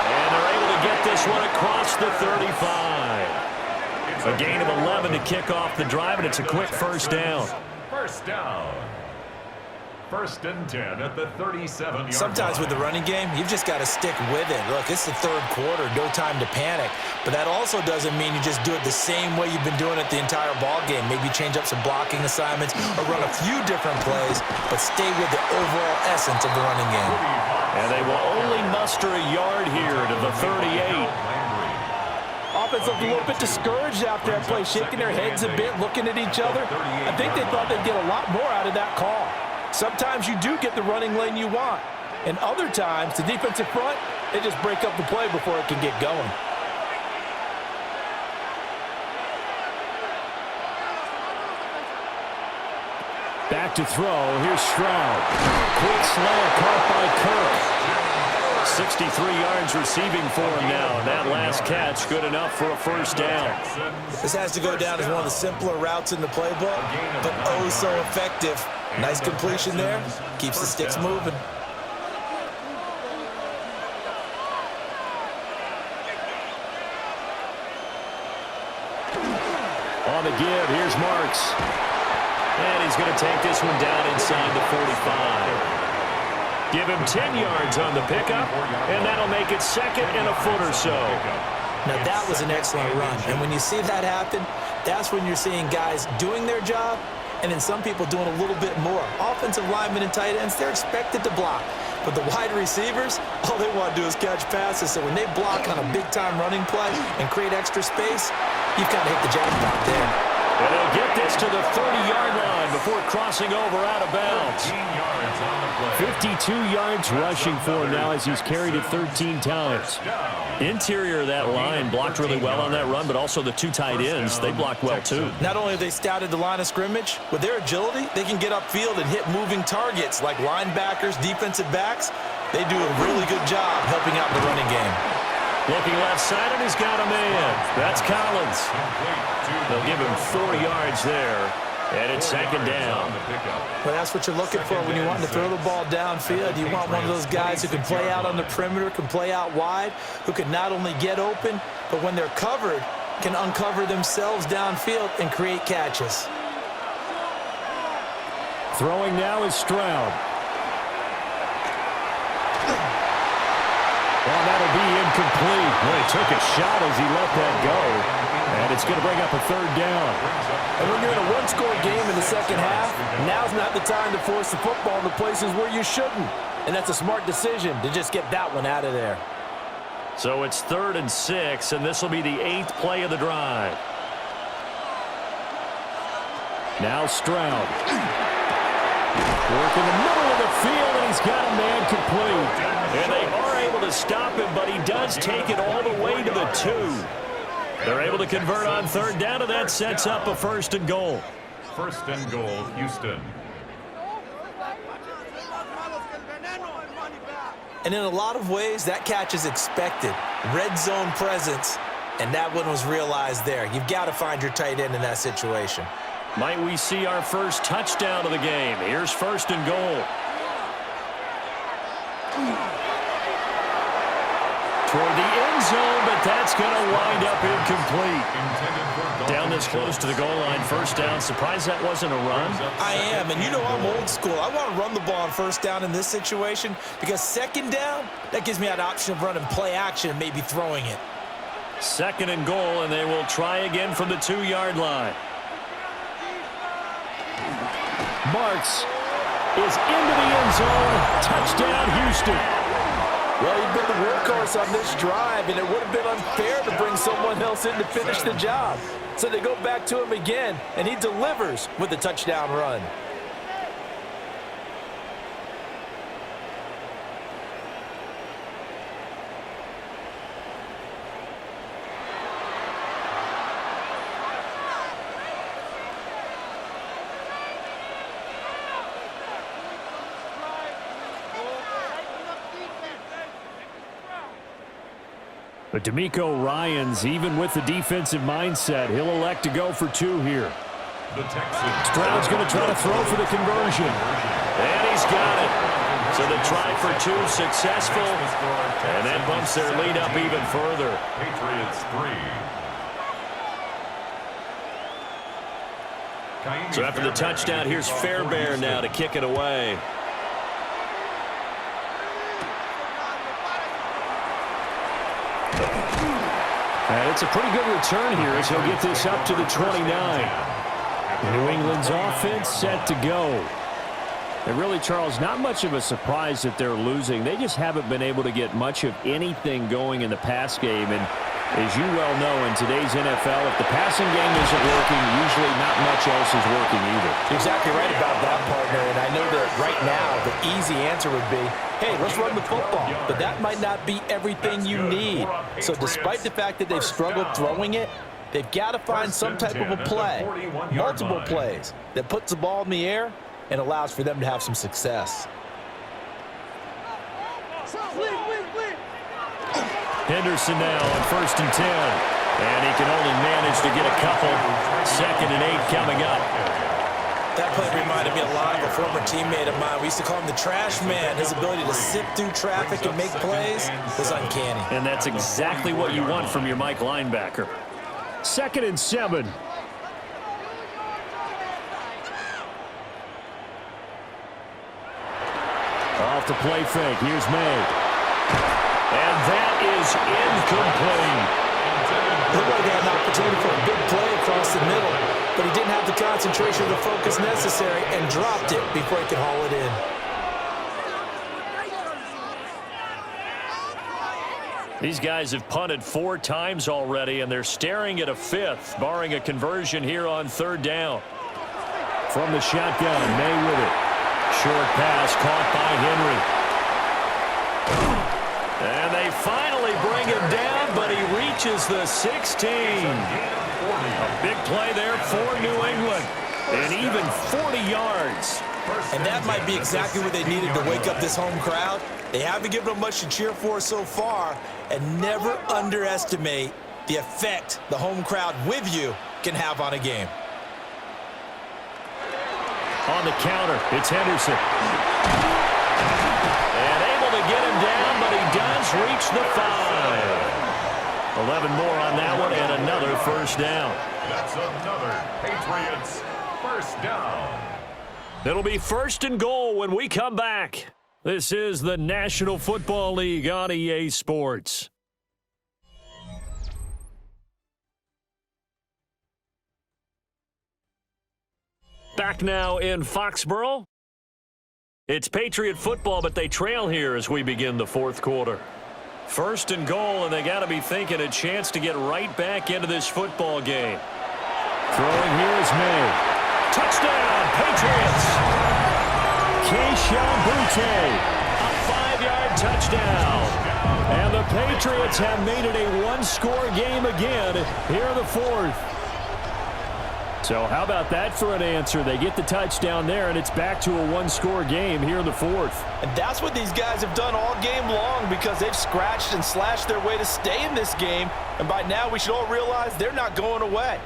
S1: And they're able to get this one across the 35. A gain of 11 to kick off the drive, and it's a quick first down.
S5: First down. First and 10 at the 37-yard line.
S3: Sometimes with the running game, you've just got to stick with it. Look, it's the third quarter, no time to panic. But that also doesn't mean you just do it the same way you've been doing it the entire ball game. Maybe change up some blocking assignments or run a few different plays, but stay with the overall essence of the running game.
S4: And they will only muster a yard here to the 38.
S2: Offense looked a little bit discouraged after that play, shaking their heads a bit, looking at each other. I think they thought they'd get a lot more out of that call. Sometimes you do get the running lane you want, and other times, the defensive front, they just break up the play before it can get going.
S1: Back to throw. Here's Stroud. Quick slant caught by Kirk. 63 yards receiving for him now. And that last catch good enough for a first down.
S3: This has to go down as one of the simpler routes in the playbook, but oh so effective. Nice completion there. Keeps the sticks moving.
S1: On the give, here's Marks. And he's going to take this one down inside the 45. Give him 10 yards on the pickup, and that'll make it second and a foot or so.
S3: Now that was an excellent run, and when you see that happen, that's when you're seeing guys doing their job, and then some people doing a little bit more. Offensive linemen and tight ends, they're expected to block. But the wide receivers, all they want to do is catch passes. So when they block on a big-time running play and create extra space, you've got to hit the jackpot there.
S1: And he'll get this to the 30-yard line before crossing over out of bounds. 52 yards rushing for him now as he's carried it 13 times.
S4: Interior of that line blocked really well on that run, but also the two tight ends, they blocked well too.
S3: Not only have they scouted the line of scrimmage, with their agility, they can get upfield and hit moving targets like linebackers, defensive backs. They do a really good job helping out in the running game.
S1: Looking left side, and he's got a man. That's Collins. They'll give him 4 yards there, and it's second down.
S3: Well, that's what you're looking for when you want to throw the ball downfield. You want one of those guys who can play out on the perimeter, can play out wide, who can not only get open, but when they're covered, can uncover themselves downfield and create catches.
S1: Throwing now is Stroud. Well, that'll be incomplete. Well, he took a shot as he let that go. And it's going to bring up a third down.
S2: And when you're in a one-score game in the second half, now's not the time to force the football in the places where you shouldn't. And that's a smart decision to just get that one out of there.
S1: So it's 3rd and 6, and this will be the 8th play of the drive. Now Stroud. Work in the middle of the field, and he's got a man complete. And they are able to stop him, but he does take it all the way to the 2. They're able to convert on 3rd down, and that sets up a 1st and goal.
S5: 1st and goal, Houston.
S3: And in a lot of ways, that catch is expected. Red zone presence, and that one was realized there. You've got to find your tight end in that situation.
S1: Might we see our first touchdown of the game? Here's 1st and goal. Toward the end zone, but that's going to wind up incomplete. Down this close to the goal line, 1st down. Surprised that wasn't a run?
S3: I am, and you know I'm old school. I want to run the ball on 1st down in this situation because 2nd down, that gives me that option of running play action and maybe throwing it.
S1: 2nd and goal, and they will try again from the 2-yard line. Marks is into the end zone. Touchdown, Houston.
S2: Well, you've been the workhorse on this drive, and it would have been unfair to bring someone else in to finish the job. So they go back to him again, and he delivers with a touchdown run.
S1: But DeMeco Ryans, even with the defensive mindset, he'll elect to go for 2 here.
S5: The Texans.
S1: Stroud's going to try to throw for the conversion. And he's got it. So the try for 2 successful. And that bumps their lead up even further.
S5: Patriots 3.
S1: So after the touchdown, here's Fairbairn now to kick it away. And it's a pretty good return here as he'll get this up to the 29. New England's offense set to go. And really, Charles, not much of a surprise that they're losing. They just haven't been able to get much of anything going in the pass game. And as you well know, in today's NFL, if the passing game isn't working, usually not much else is working either.
S2: You're exactly right about that, partner. And I know that right now the easy answer would be, hey, let's run the football. But that might not be everything you need. So despite the fact that they've struggled throwing it, they've got to find some type of a play, multiple plays, that puts the ball in the air and allows for them to have some success.
S1: Henderson now on 1st and 10. And he can only manage to get a couple. 2nd and 8 coming up.
S3: That play reminded me a lot of a former teammate of mine. We used to call him the trash man. His ability to sift through traffic and make plays was uncanny.
S1: And that's exactly what you want from your Mike linebacker. 2nd and 7. Off the play fake. Here's May. And that is incomplete.
S3: Looked like he had an opportunity for a big play across the middle, but he didn't have the concentration or the focus necessary and dropped it before he could haul it in.
S1: These guys have punted 4 times already, and they're staring at a 5th, barring a conversion here on 3rd down. From the shotgun, May with it. Short pass caught by Henry. And they finally bring him down, but he reaches the 16. A big play there for New England. And even 40 yards.
S3: And that might be exactly what they needed to wake up this home crowd. They haven't given them much to cheer for so far. And never underestimate the effect the home crowd with you can have on a game.
S1: On the counter, it's Henderson. And able to get him down, but he does reach the 5. 11 more on that one, and another 1st down.
S5: That's another Patriots 1st down.
S1: It'll be 1st and goal when we come back. This is the National Football League on EA Sports. Back now in Foxborough. It's Patriot football, but they trail here as we begin the 4th quarter. 1st and goal, and they got to be thinking a chance to get right back into this football game. Throwing here is May. Touchdown, Patriots! Keyshawn Butte, a 5-yard touchdown. And the Patriots have made it a 1-score game again here in the 4th. So how about that for an answer? They get the touchdown there, and it's back to a 1-score game here in the 4th.
S2: And that's what these guys have done all game long because they've scratched and slashed their way to stay in this game. And by now, we should all realize they're not going away.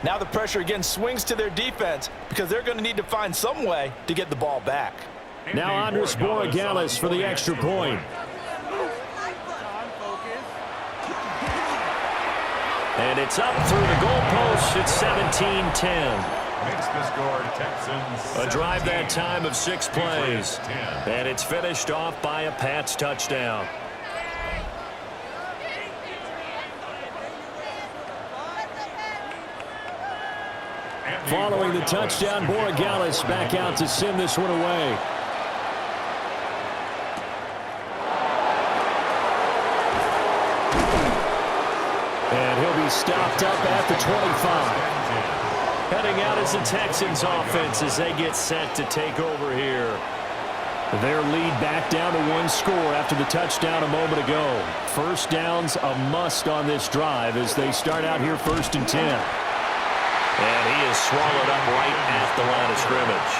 S2: Now the pressure again swings to their defense because they're going to need to find some way to get the ball back.
S1: Now Andres Borregales for the extra point. And it's up through the goalpost. It's 17-10.
S5: Makes the score Texans.
S1: A drive that time of 6 plays. And it's finished off by a Pats touchdown. Following the touchdown, Borregales back out to send this one away. And he'll be stopped up at the 25. Heading out is the Texans offense as they get set to take over here. Their lead back down to 1 score after the touchdown a moment ago. 1st down's a must on this drive as they start out here 1st and 10. And he is swallowed up right at the line of scrimmage.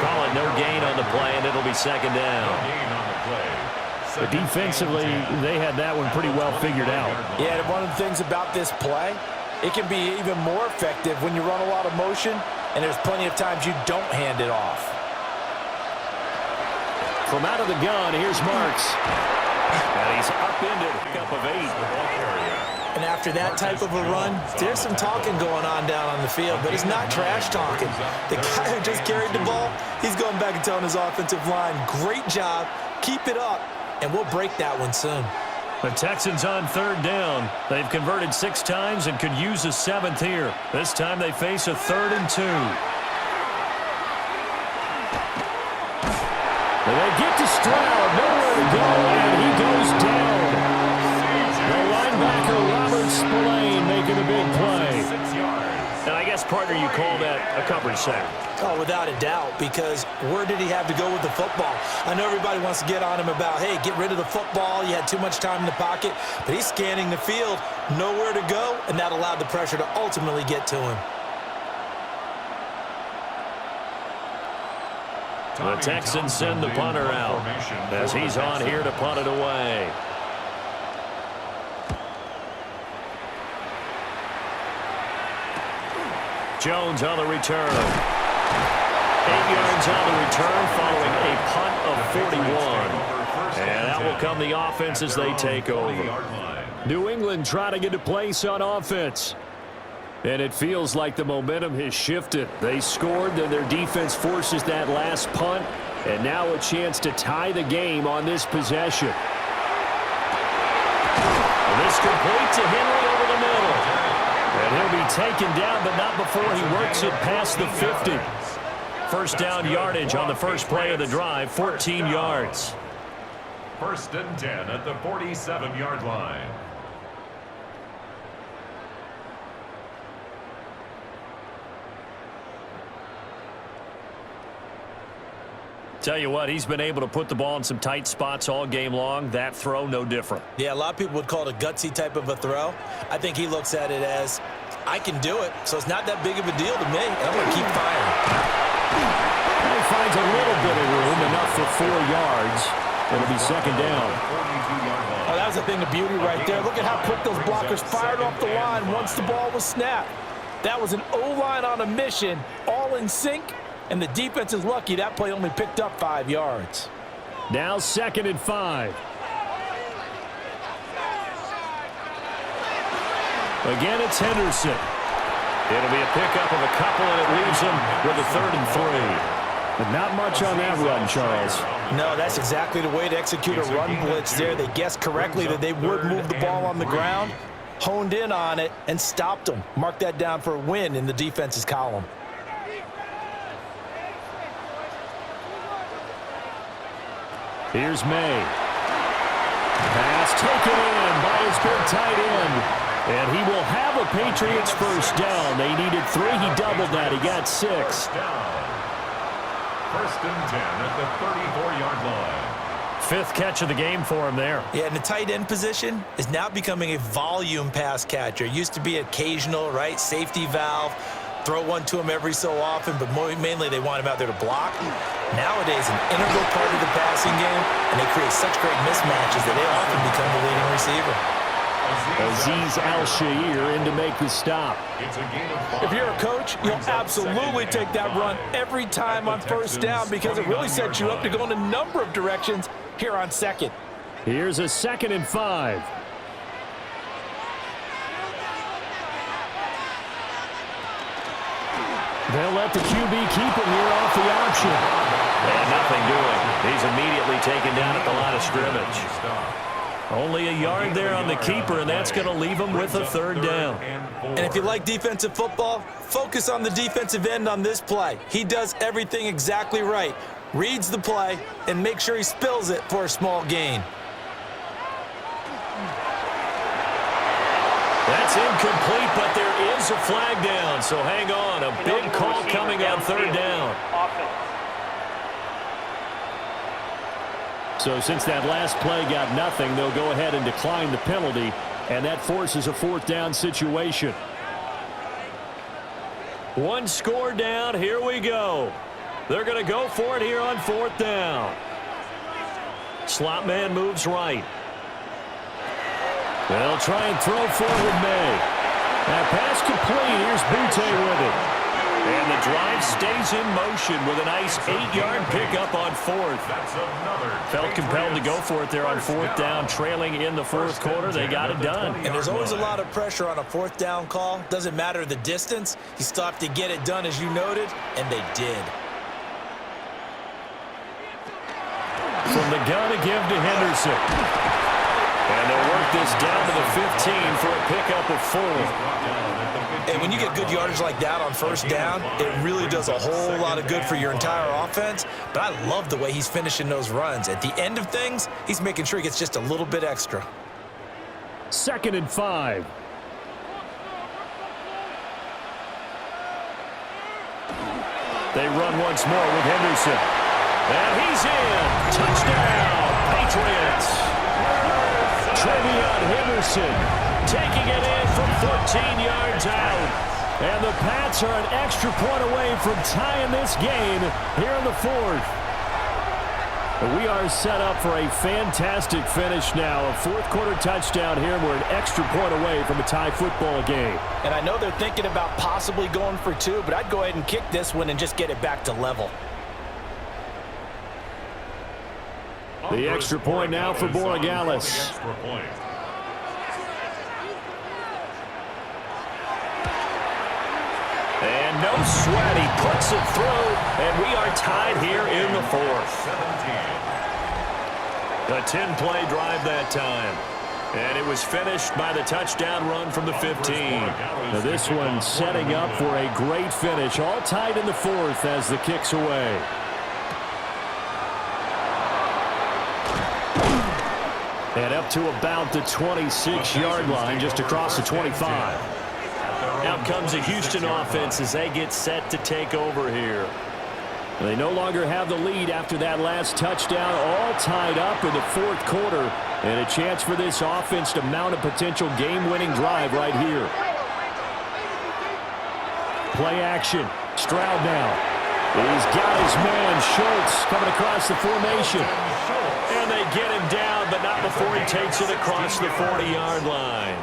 S1: Call it no gain on the play, and it'll be 2nd down. But defensively, they had that one pretty well figured out.
S2: Yeah, and one of the things about this play, it can be even more effective when you run a lot of motion, and there's plenty of times you don't hand it off.
S1: From out of the gun, here's Marks. And he's upended a cup of 8.
S3: And after that type of a run, there's some talking going on down on the field, but it's not trash talking. The guy who just carried the ball, he's going back and telling his offensive line, great job, keep it up, and we'll break that one soon.
S4: The Texans on third down. They've converted 6 times and could use a 7th here. This time they face a 3rd and 2.
S1: And they get to Stroud, nowhere to go, and he goes down. The linebacker, Robert Spillane, making a big play.
S4: And I guess, partner, you call that a coverage sack.
S3: Oh, without a doubt, because where did he have to go with the football? I know everybody wants to get on him about, hey, get rid of the football. You had too much time in the pocket. But he's scanning the field, nowhere to go, and that allowed the pressure to ultimately get to him.
S4: The Texans send the punter out as he's on here to punt it away. Jones on the return. 8 yards on the return following a punt of 41. And that will come the offense as they take over.
S1: New England trying to get a place on offense. And it feels like the momentum has shifted. They scored, then their defense forces that last punt. And now a chance to tie the game on this possession.
S4: And this complete to Henry over the middle. And he'll be taken down, but not before he works it past the 50. First down yardage on the first play of the drive, 14 yards.
S5: 1st and 10 at the 47-yard line.
S4: Tell you what, he's been able to put the ball in some tight spots all game long. That throw, no different.
S3: Yeah, a lot of people would call it a gutsy type of a throw. I think he looks at it as, I can do it, so it's not that big of a deal to me. I'm going to keep firing.
S1: He finds a little bit of room, enough for 4 yards. It'll be 2nd down.
S3: Oh, that was a thing of beauty right there. Look at how quick those blockers fired off the line once the ball was snapped. That was an O-line on a mission, all in sync. And the defense is lucky that play only picked up 5 yards.
S1: Now 2nd and 5. Again, it's Henderson.
S4: It'll be a pickup of a couple, and it leaves him with a 3rd and 3.
S1: But not much on that run, Charles.
S3: No, that's exactly the way to execute a run blitz there. They guessed correctly that they would move the ball on the ground, honed in on it, and stopped them. Mark that down for a win in the defense's column.
S1: Here's May. Pass taken in by his big tight end. And he will have a Patriots first down. They needed 3. He doubled that. He got 6.
S5: 1st and 10 at the 34-yard line.
S4: 5th catch of the game for him there.
S3: Yeah, and the tight end position is now becoming a volume pass catcher. It used to be occasional, right? Safety valve. Throw one to him every so often, but mainly they want him out there to block. Nowadays, an integral part of the passing game, and they create such great mismatches that they often become the leading receiver.
S1: Azeez Al-Shaair in to make the stop.
S3: If you're a coach, you'll absolutely take that run every time on 1st down because it really sets you up to go in a number of directions here on 2nd.
S1: Here's a 2nd and 5. They'll let the QB keep it here off the option.
S4: And nothing doing. He's immediately taken down at the line of scrimmage. Only a yard there on the keeper, and that's going to leave him with a 3rd down.
S3: And if you like defensive football, focus on the defensive end on this play. He does everything exactly right. Reads the play and make sure he spills it for a small gain.
S4: That's incomplete, but there is a flag down, so hang on. A big call coming on 3rd down.
S1: So since that last play got nothing, they'll go ahead and decline the penalty, and that forces a 4th down situation.
S4: 1 score down. Here we go. They're going to go for it here on 4th down. Slot man moves right.
S1: They'll try and throw forward May. That pass complete. Here's Butte with it.
S4: And the drive stays in motion with a nice 8-yard pickup on 4th. Felt compelled to go for it there on 4th down, trailing in the 4th quarter. They got it done.
S3: And there's always a lot of pressure on a 4th down call. Doesn't matter the distance. You still have to get it done, as you noted, and they did.
S1: From the gun to give to Henderson.
S4: And they'll work this down to the 15 for a pickup of 4.
S3: And when you get good yardage like that on first down, it really does a whole lot of good for your entire offense. But I love the way he's finishing those runs. At the end of things, he's making sure he gets just a little bit extra.
S1: 2nd and 5.
S4: They run once more with Henderson. And he's in. Touchdown, Patriots. Trevion Henderson taking it in from 14 yards out. And the Pats are an extra point away from tying this game here in the 4th. We are set up for a fantastic finish now. A 4th quarter touchdown here. We're an extra point away from a tie football game.
S2: And I know they're thinking about possibly going for 2, but I'd go ahead and kick this one and just get it back to level.
S1: The extra point now for Borregales.
S4: And no sweat. He puts it through, and we are tied here in the 4th. A 10-play drive that time. And it was finished by the touchdown run from the 15.
S1: Now this one setting up for a great finish. All tied in the 4th as the kick's away. And up to about the 26-yard line, just across the 25.
S4: Out comes the Houston offense as they get set to take over here.
S1: They no longer have the lead after that last touchdown, all tied up in the 4th quarter, and a chance for this offense to mount a potential game-winning drive right here. Play action. Stroud now. He's got his man, Schultz, coming across the formation.
S4: And they get him down, but not before he takes it across the 40-yard line.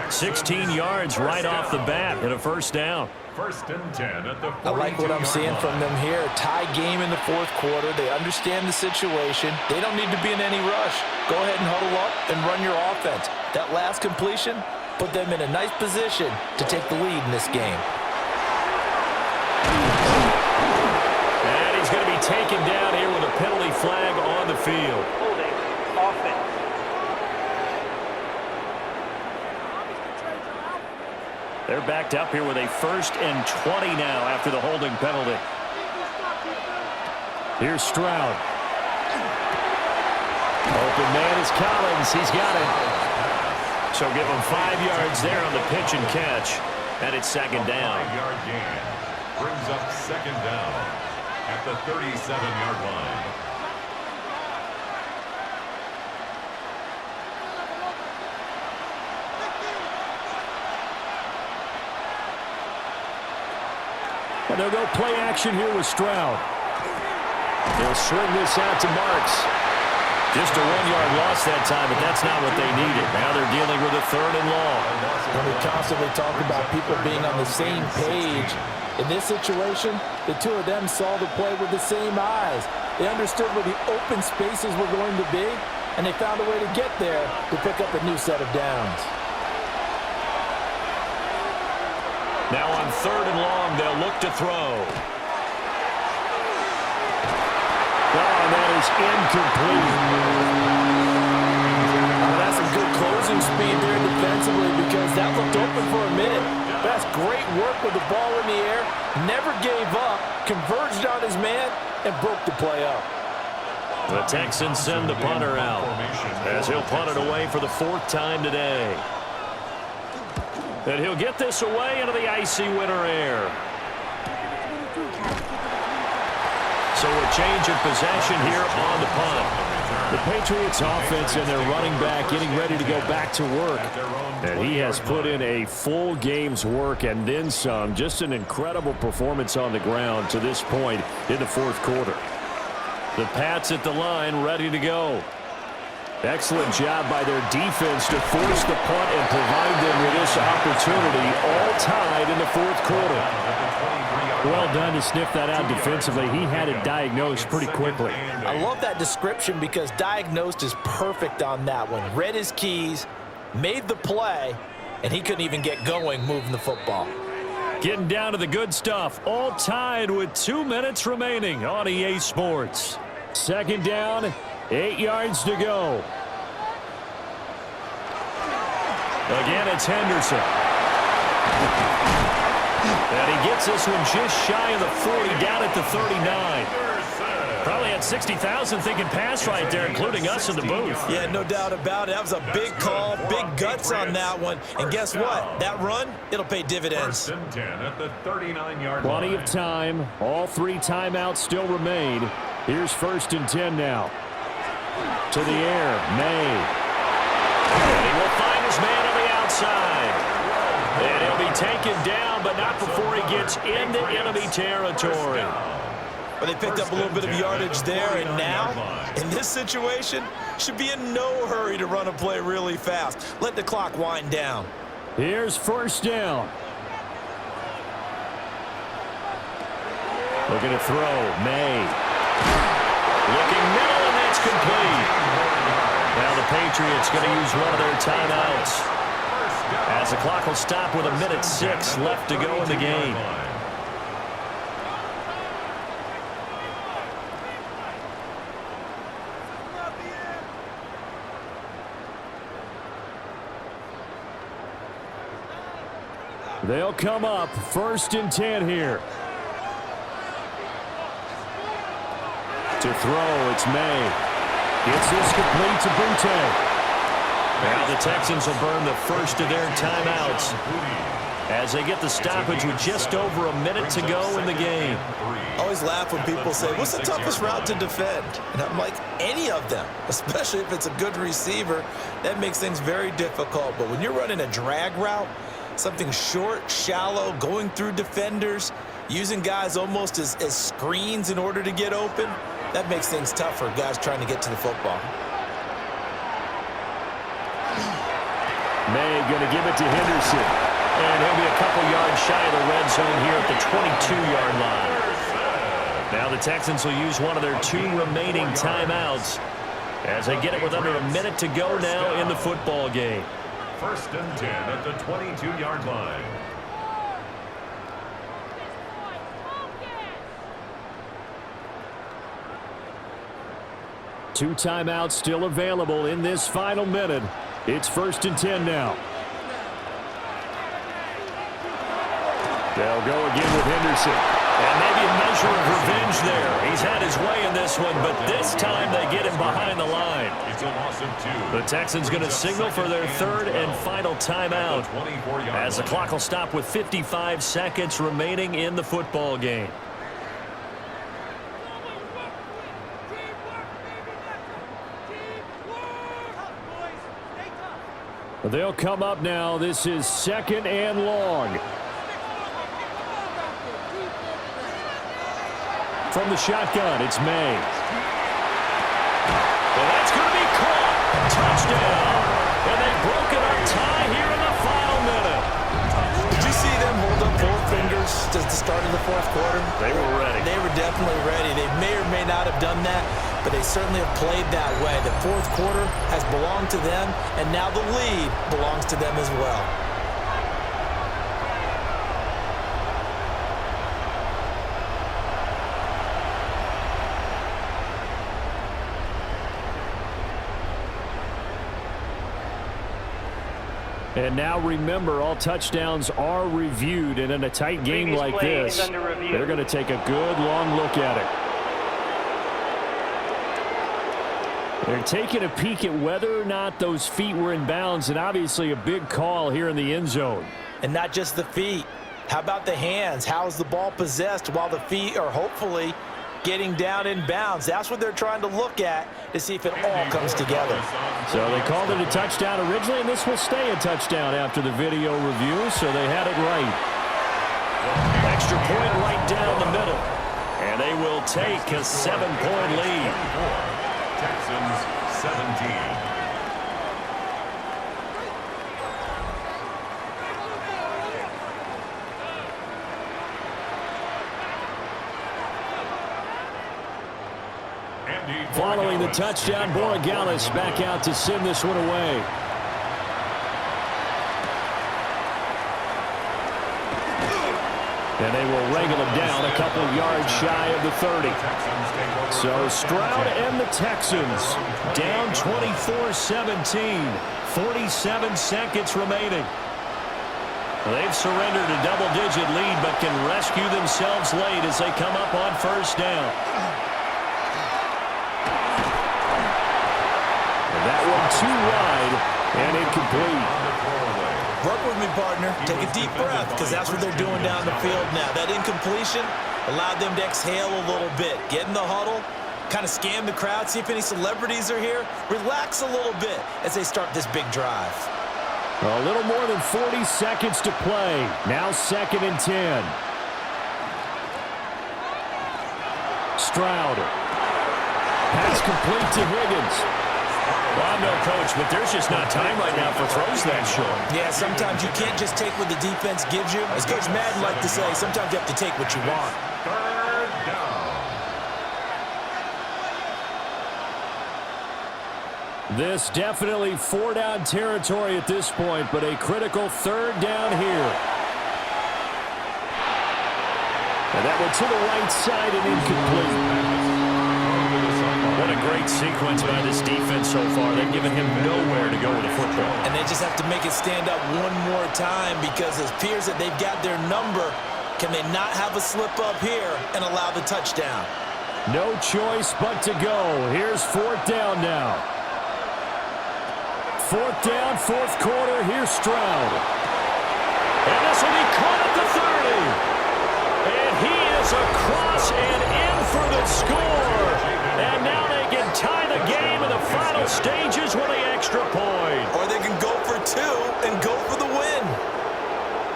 S4: 16 yards right off the bat and a first down.
S5: 1st and 10 at the 42-yard line.
S2: I like what I'm seeing from them here. Tie game in the 4th quarter. They understand the situation. They don't need to be in any rush. Go ahead and huddle up and run your offense. That last completion put them in a nice position to take the lead in this game.
S4: And he's going to be taken down here with a penalty flag on the field.
S6: Holding. Offense.
S4: They're backed up here with a 1st and 20 now after the holding penalty.
S1: Here's Stroud. Open man is Collins. He's got it.
S4: So give him 5 yards there on the pitch and catch. And it's 2nd down.
S5: 5-yard gain brings up 2nd down at the 37-yard line.
S1: And they'll go play action here with Stroud. They'll swing this out to Marks.
S4: Just a 1-yard loss that time, but that's not what they needed. Now they're dealing with a 3rd and long.
S2: When we constantly talk about people being on the same page, in this situation, the two of them saw the play with the same eyes. They understood where the open spaces were going to be, and they found a way to get there to pick up a new set of downs.
S4: Now on 3rd and long, they'll look to throw.
S1: Oh, that is incomplete.
S2: That's some good closing speed there defensively because that looked open for a minute. That's great work with the ball in the air. Never gave up, converged on his man, and broke the play up.
S4: The Texans send the punter out as he'll punt it away for the 4th time today. And he'll get this away into the icy winter air. So a change of possession here on the punt.
S1: The Patriots offense and their running back getting ready to go back to work. And he has put in a full game's work and then some. Just an incredible performance on the ground to this point in the 4th quarter.
S4: The Pats at the line ready to go.
S1: Excellent job by their defense to force the punt and provide them with this opportunity, all tied in the 4th quarter. Well done to sniff that out defensively. He had it diagnosed pretty quickly.
S2: I love that description because diagnosed is perfect on that one. Read his keys, made the play, and he couldn't even get going moving the football.
S4: Getting down to the good stuff, all tied with 2 minutes remaining on EA Sports.
S1: 2nd down, 8 yards to go.
S4: Again, it's Henderson. And he gets this one just shy of the 40, down at the 39. Probably had 60,000 thinking pass right there, including us in the booth.
S3: Yeah, no doubt about it. That was a big call, big guts on that one. And guess what? That run, it'll pay dividends.
S5: 1st and 10 at the 39-yard line.
S1: Plenty of time. All 3 timeouts still remain. Here's 1st and 10 now. To the air, May.
S4: And he will find his man on the outside. And he'll be taken down, but not before he gets into enemy territory.
S3: Well, they picked up a little bit of yardage there, and now, in this situation, should be in no hurry to run a play really fast. Let the clock wind down.
S1: Here's 1st down.
S4: Looking to throw, May. Looking middle, and that's complete. Now the Patriots going to use one of their timeouts, as the clock will stop with 1:06 left to go in the game.
S1: They'll come up 1st and 10 here. To throw, it's May. Gets this complete to Butte. Now the Texans will burn the first of their timeouts as they get the stoppage with just over a minute to go in the game.
S3: I always laugh when people say, what's the toughest route to defend? And I'm like, any of them, especially if it's a good receiver. That makes things very difficult. But when you're running a drag route, something short, shallow, going through defenders, using guys almost as screens in order to get open, that makes things tough for guys trying to get to the football.
S1: May going to give it to Henderson.
S4: And he'll be a couple yards shy of the red zone here at the 22-yard line. Now the Texans will use one of their 2 remaining timeouts as they get it with under a minute to go now in the football game.
S5: 1st and 10 at the 22-yard line.
S1: Two timeouts still available in this final minute. It's 1st and 10 now. They'll go again with Henderson.
S4: And maybe a measure of revenge there. He's had his way in this one, but this time they get him behind the line.
S5: It's a loss of 2.
S4: The Texans going to signal for their 3rd and final timeout as the clock will stop with 55 seconds remaining in the football game.
S1: They'll come up now. This is 2nd and long. From the shotgun, it's May.
S4: Well, that's going to be caught. Touchdown. And they've broken our tie here in the final minute.
S3: Did you see them hold up 4 fingers at the start of the 4th quarter?
S4: They were ready.
S3: They were definitely ready. They may or may not have done that, but they certainly have played that way. The 4th quarter has belonged to them, and now the lead belongs to them as well.
S1: And now remember, all touchdowns are reviewed, and in a tight game like this, they're going to take a good long look at it. They're taking a peek at whether or not those feet were in bounds, and obviously a big call here in the end zone.
S3: And not just the feet. How about the hands? How is the ball possessed while the feet are hopefully getting down in bounds? That's what they're trying to look at to see if it all comes together.
S1: So they called it a touchdown originally, and this will stay a touchdown after the video review, so they had it right.
S4: Extra point right down the middle. And they will take a 7-point lead.
S5: Texans 17.
S1: Following the touchdown, Borregales back out to send this one away. And they will wrangle him down a couple of yards shy of the 30. So Stroud and the Texans down 24-17. 47 seconds remaining. They've surrendered a double-digit lead, but can rescue themselves late as they come up on first down. And that one too wide and incomplete.
S3: Work with me, partner. Take a deep breath, because that's what they're doing down the field now. That incompletion allowed them to exhale a little bit. Get in the huddle, kind of scan the crowd, see if any celebrities are here. Relax a little bit as they start this big drive.
S1: A little more than 40 seconds to play. Now 2nd and 10. Stroud. Pass complete to Higgins. Well, I'm no coach, but there's just not time right now for throws that short.
S3: Yeah, sometimes you can't just take what the defense gives you. As Coach Madden liked to say, sometimes you have to take what you want.
S5: Third down.
S1: This definitely 4-down territory at this point, but a critical 3rd down here. And that one to the right side and incomplete. What a great sequence by this defense so far. They've given him nowhere to go with the football.
S3: And they just have to make it stand up one more time, because it appears that they've got their number. Can they not have a slip up here and allow the touchdown?
S1: No choice but to go. Here's 4th down now. 4th down, 4th quarter. Here's Stroud. And this will be caught at the 30. And he is across and in for the score. And now they can tie the game in the final stages with the extra point.
S3: Or they can go for 2 and go for the win.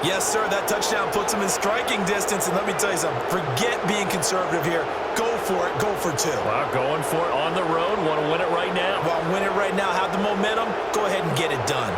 S3: Yes, sir, that touchdown puts them in striking distance. And let me tell you something, forget being conservative here. Go for it, go for 2.
S1: Well, going for it on the road. Want to win it right now?
S3: Well, win it right now, have the momentum, go ahead and get it done.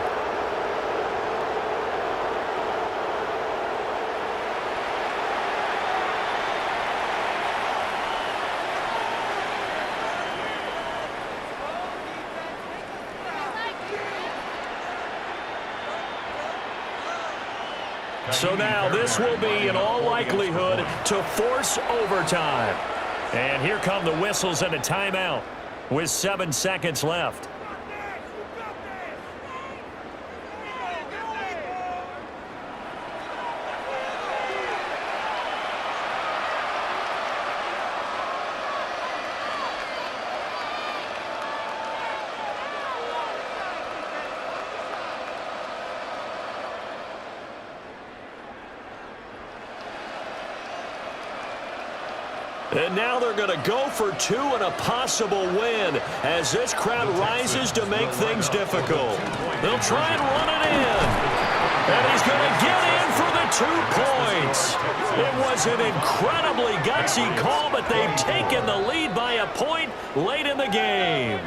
S1: So now this will be, in all likelihood, to force overtime. And here come the whistles and a timeout with 7 seconds left. And now they're going to go for 2 and a possible win as this crowd rises to make things difficult. They'll try and run it in. And he's going to get in for the 2 points. It was an incredibly gutsy call, but they've taken the lead by a point late in the game.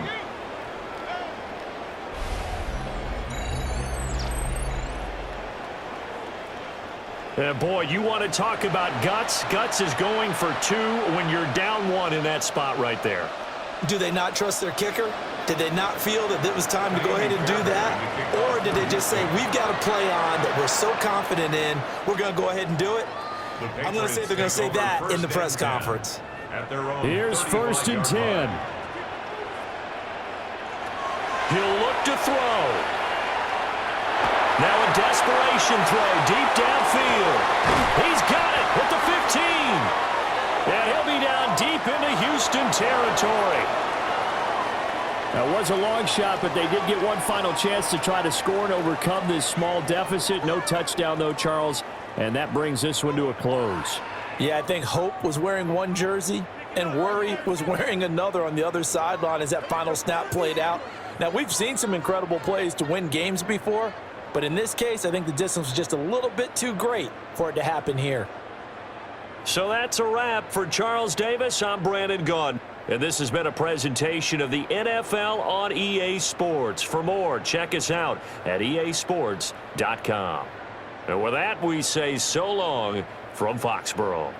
S1: Boy, you want to talk about guts. Guts is going for 2 when you're down 1 in that spot right there.
S3: Do they not trust their kicker? Did they not feel that it was time to go ahead and do that? Or did they just say, we've got a play on that we're so confident in, we're going to go ahead and do it? I'm going to say they're going to say that in the press conference.
S1: Here's 1st and 10. He'll look to throw. Now a desperation throw deep downfield. He's got it at the 15. And he'll be down deep into Houston territory. That was a long shot, but they did get one final chance to try to score and overcome this small deficit. No touchdown, though, Charles. And that brings this one to a close.
S2: Yeah, I think hope was wearing one jersey and worry was wearing another on the other sideline as that final snap played out. Now, we've seen some incredible plays to win games before, but in this case, I think the distance was just a little bit too great for it to happen here.
S1: So that's a wrap for Charles Davis. I'm Brandon Gunn. And this has been a presentation of the NFL on EA Sports. For more, check us out at easports.com. And with that, we say so long from Foxborough.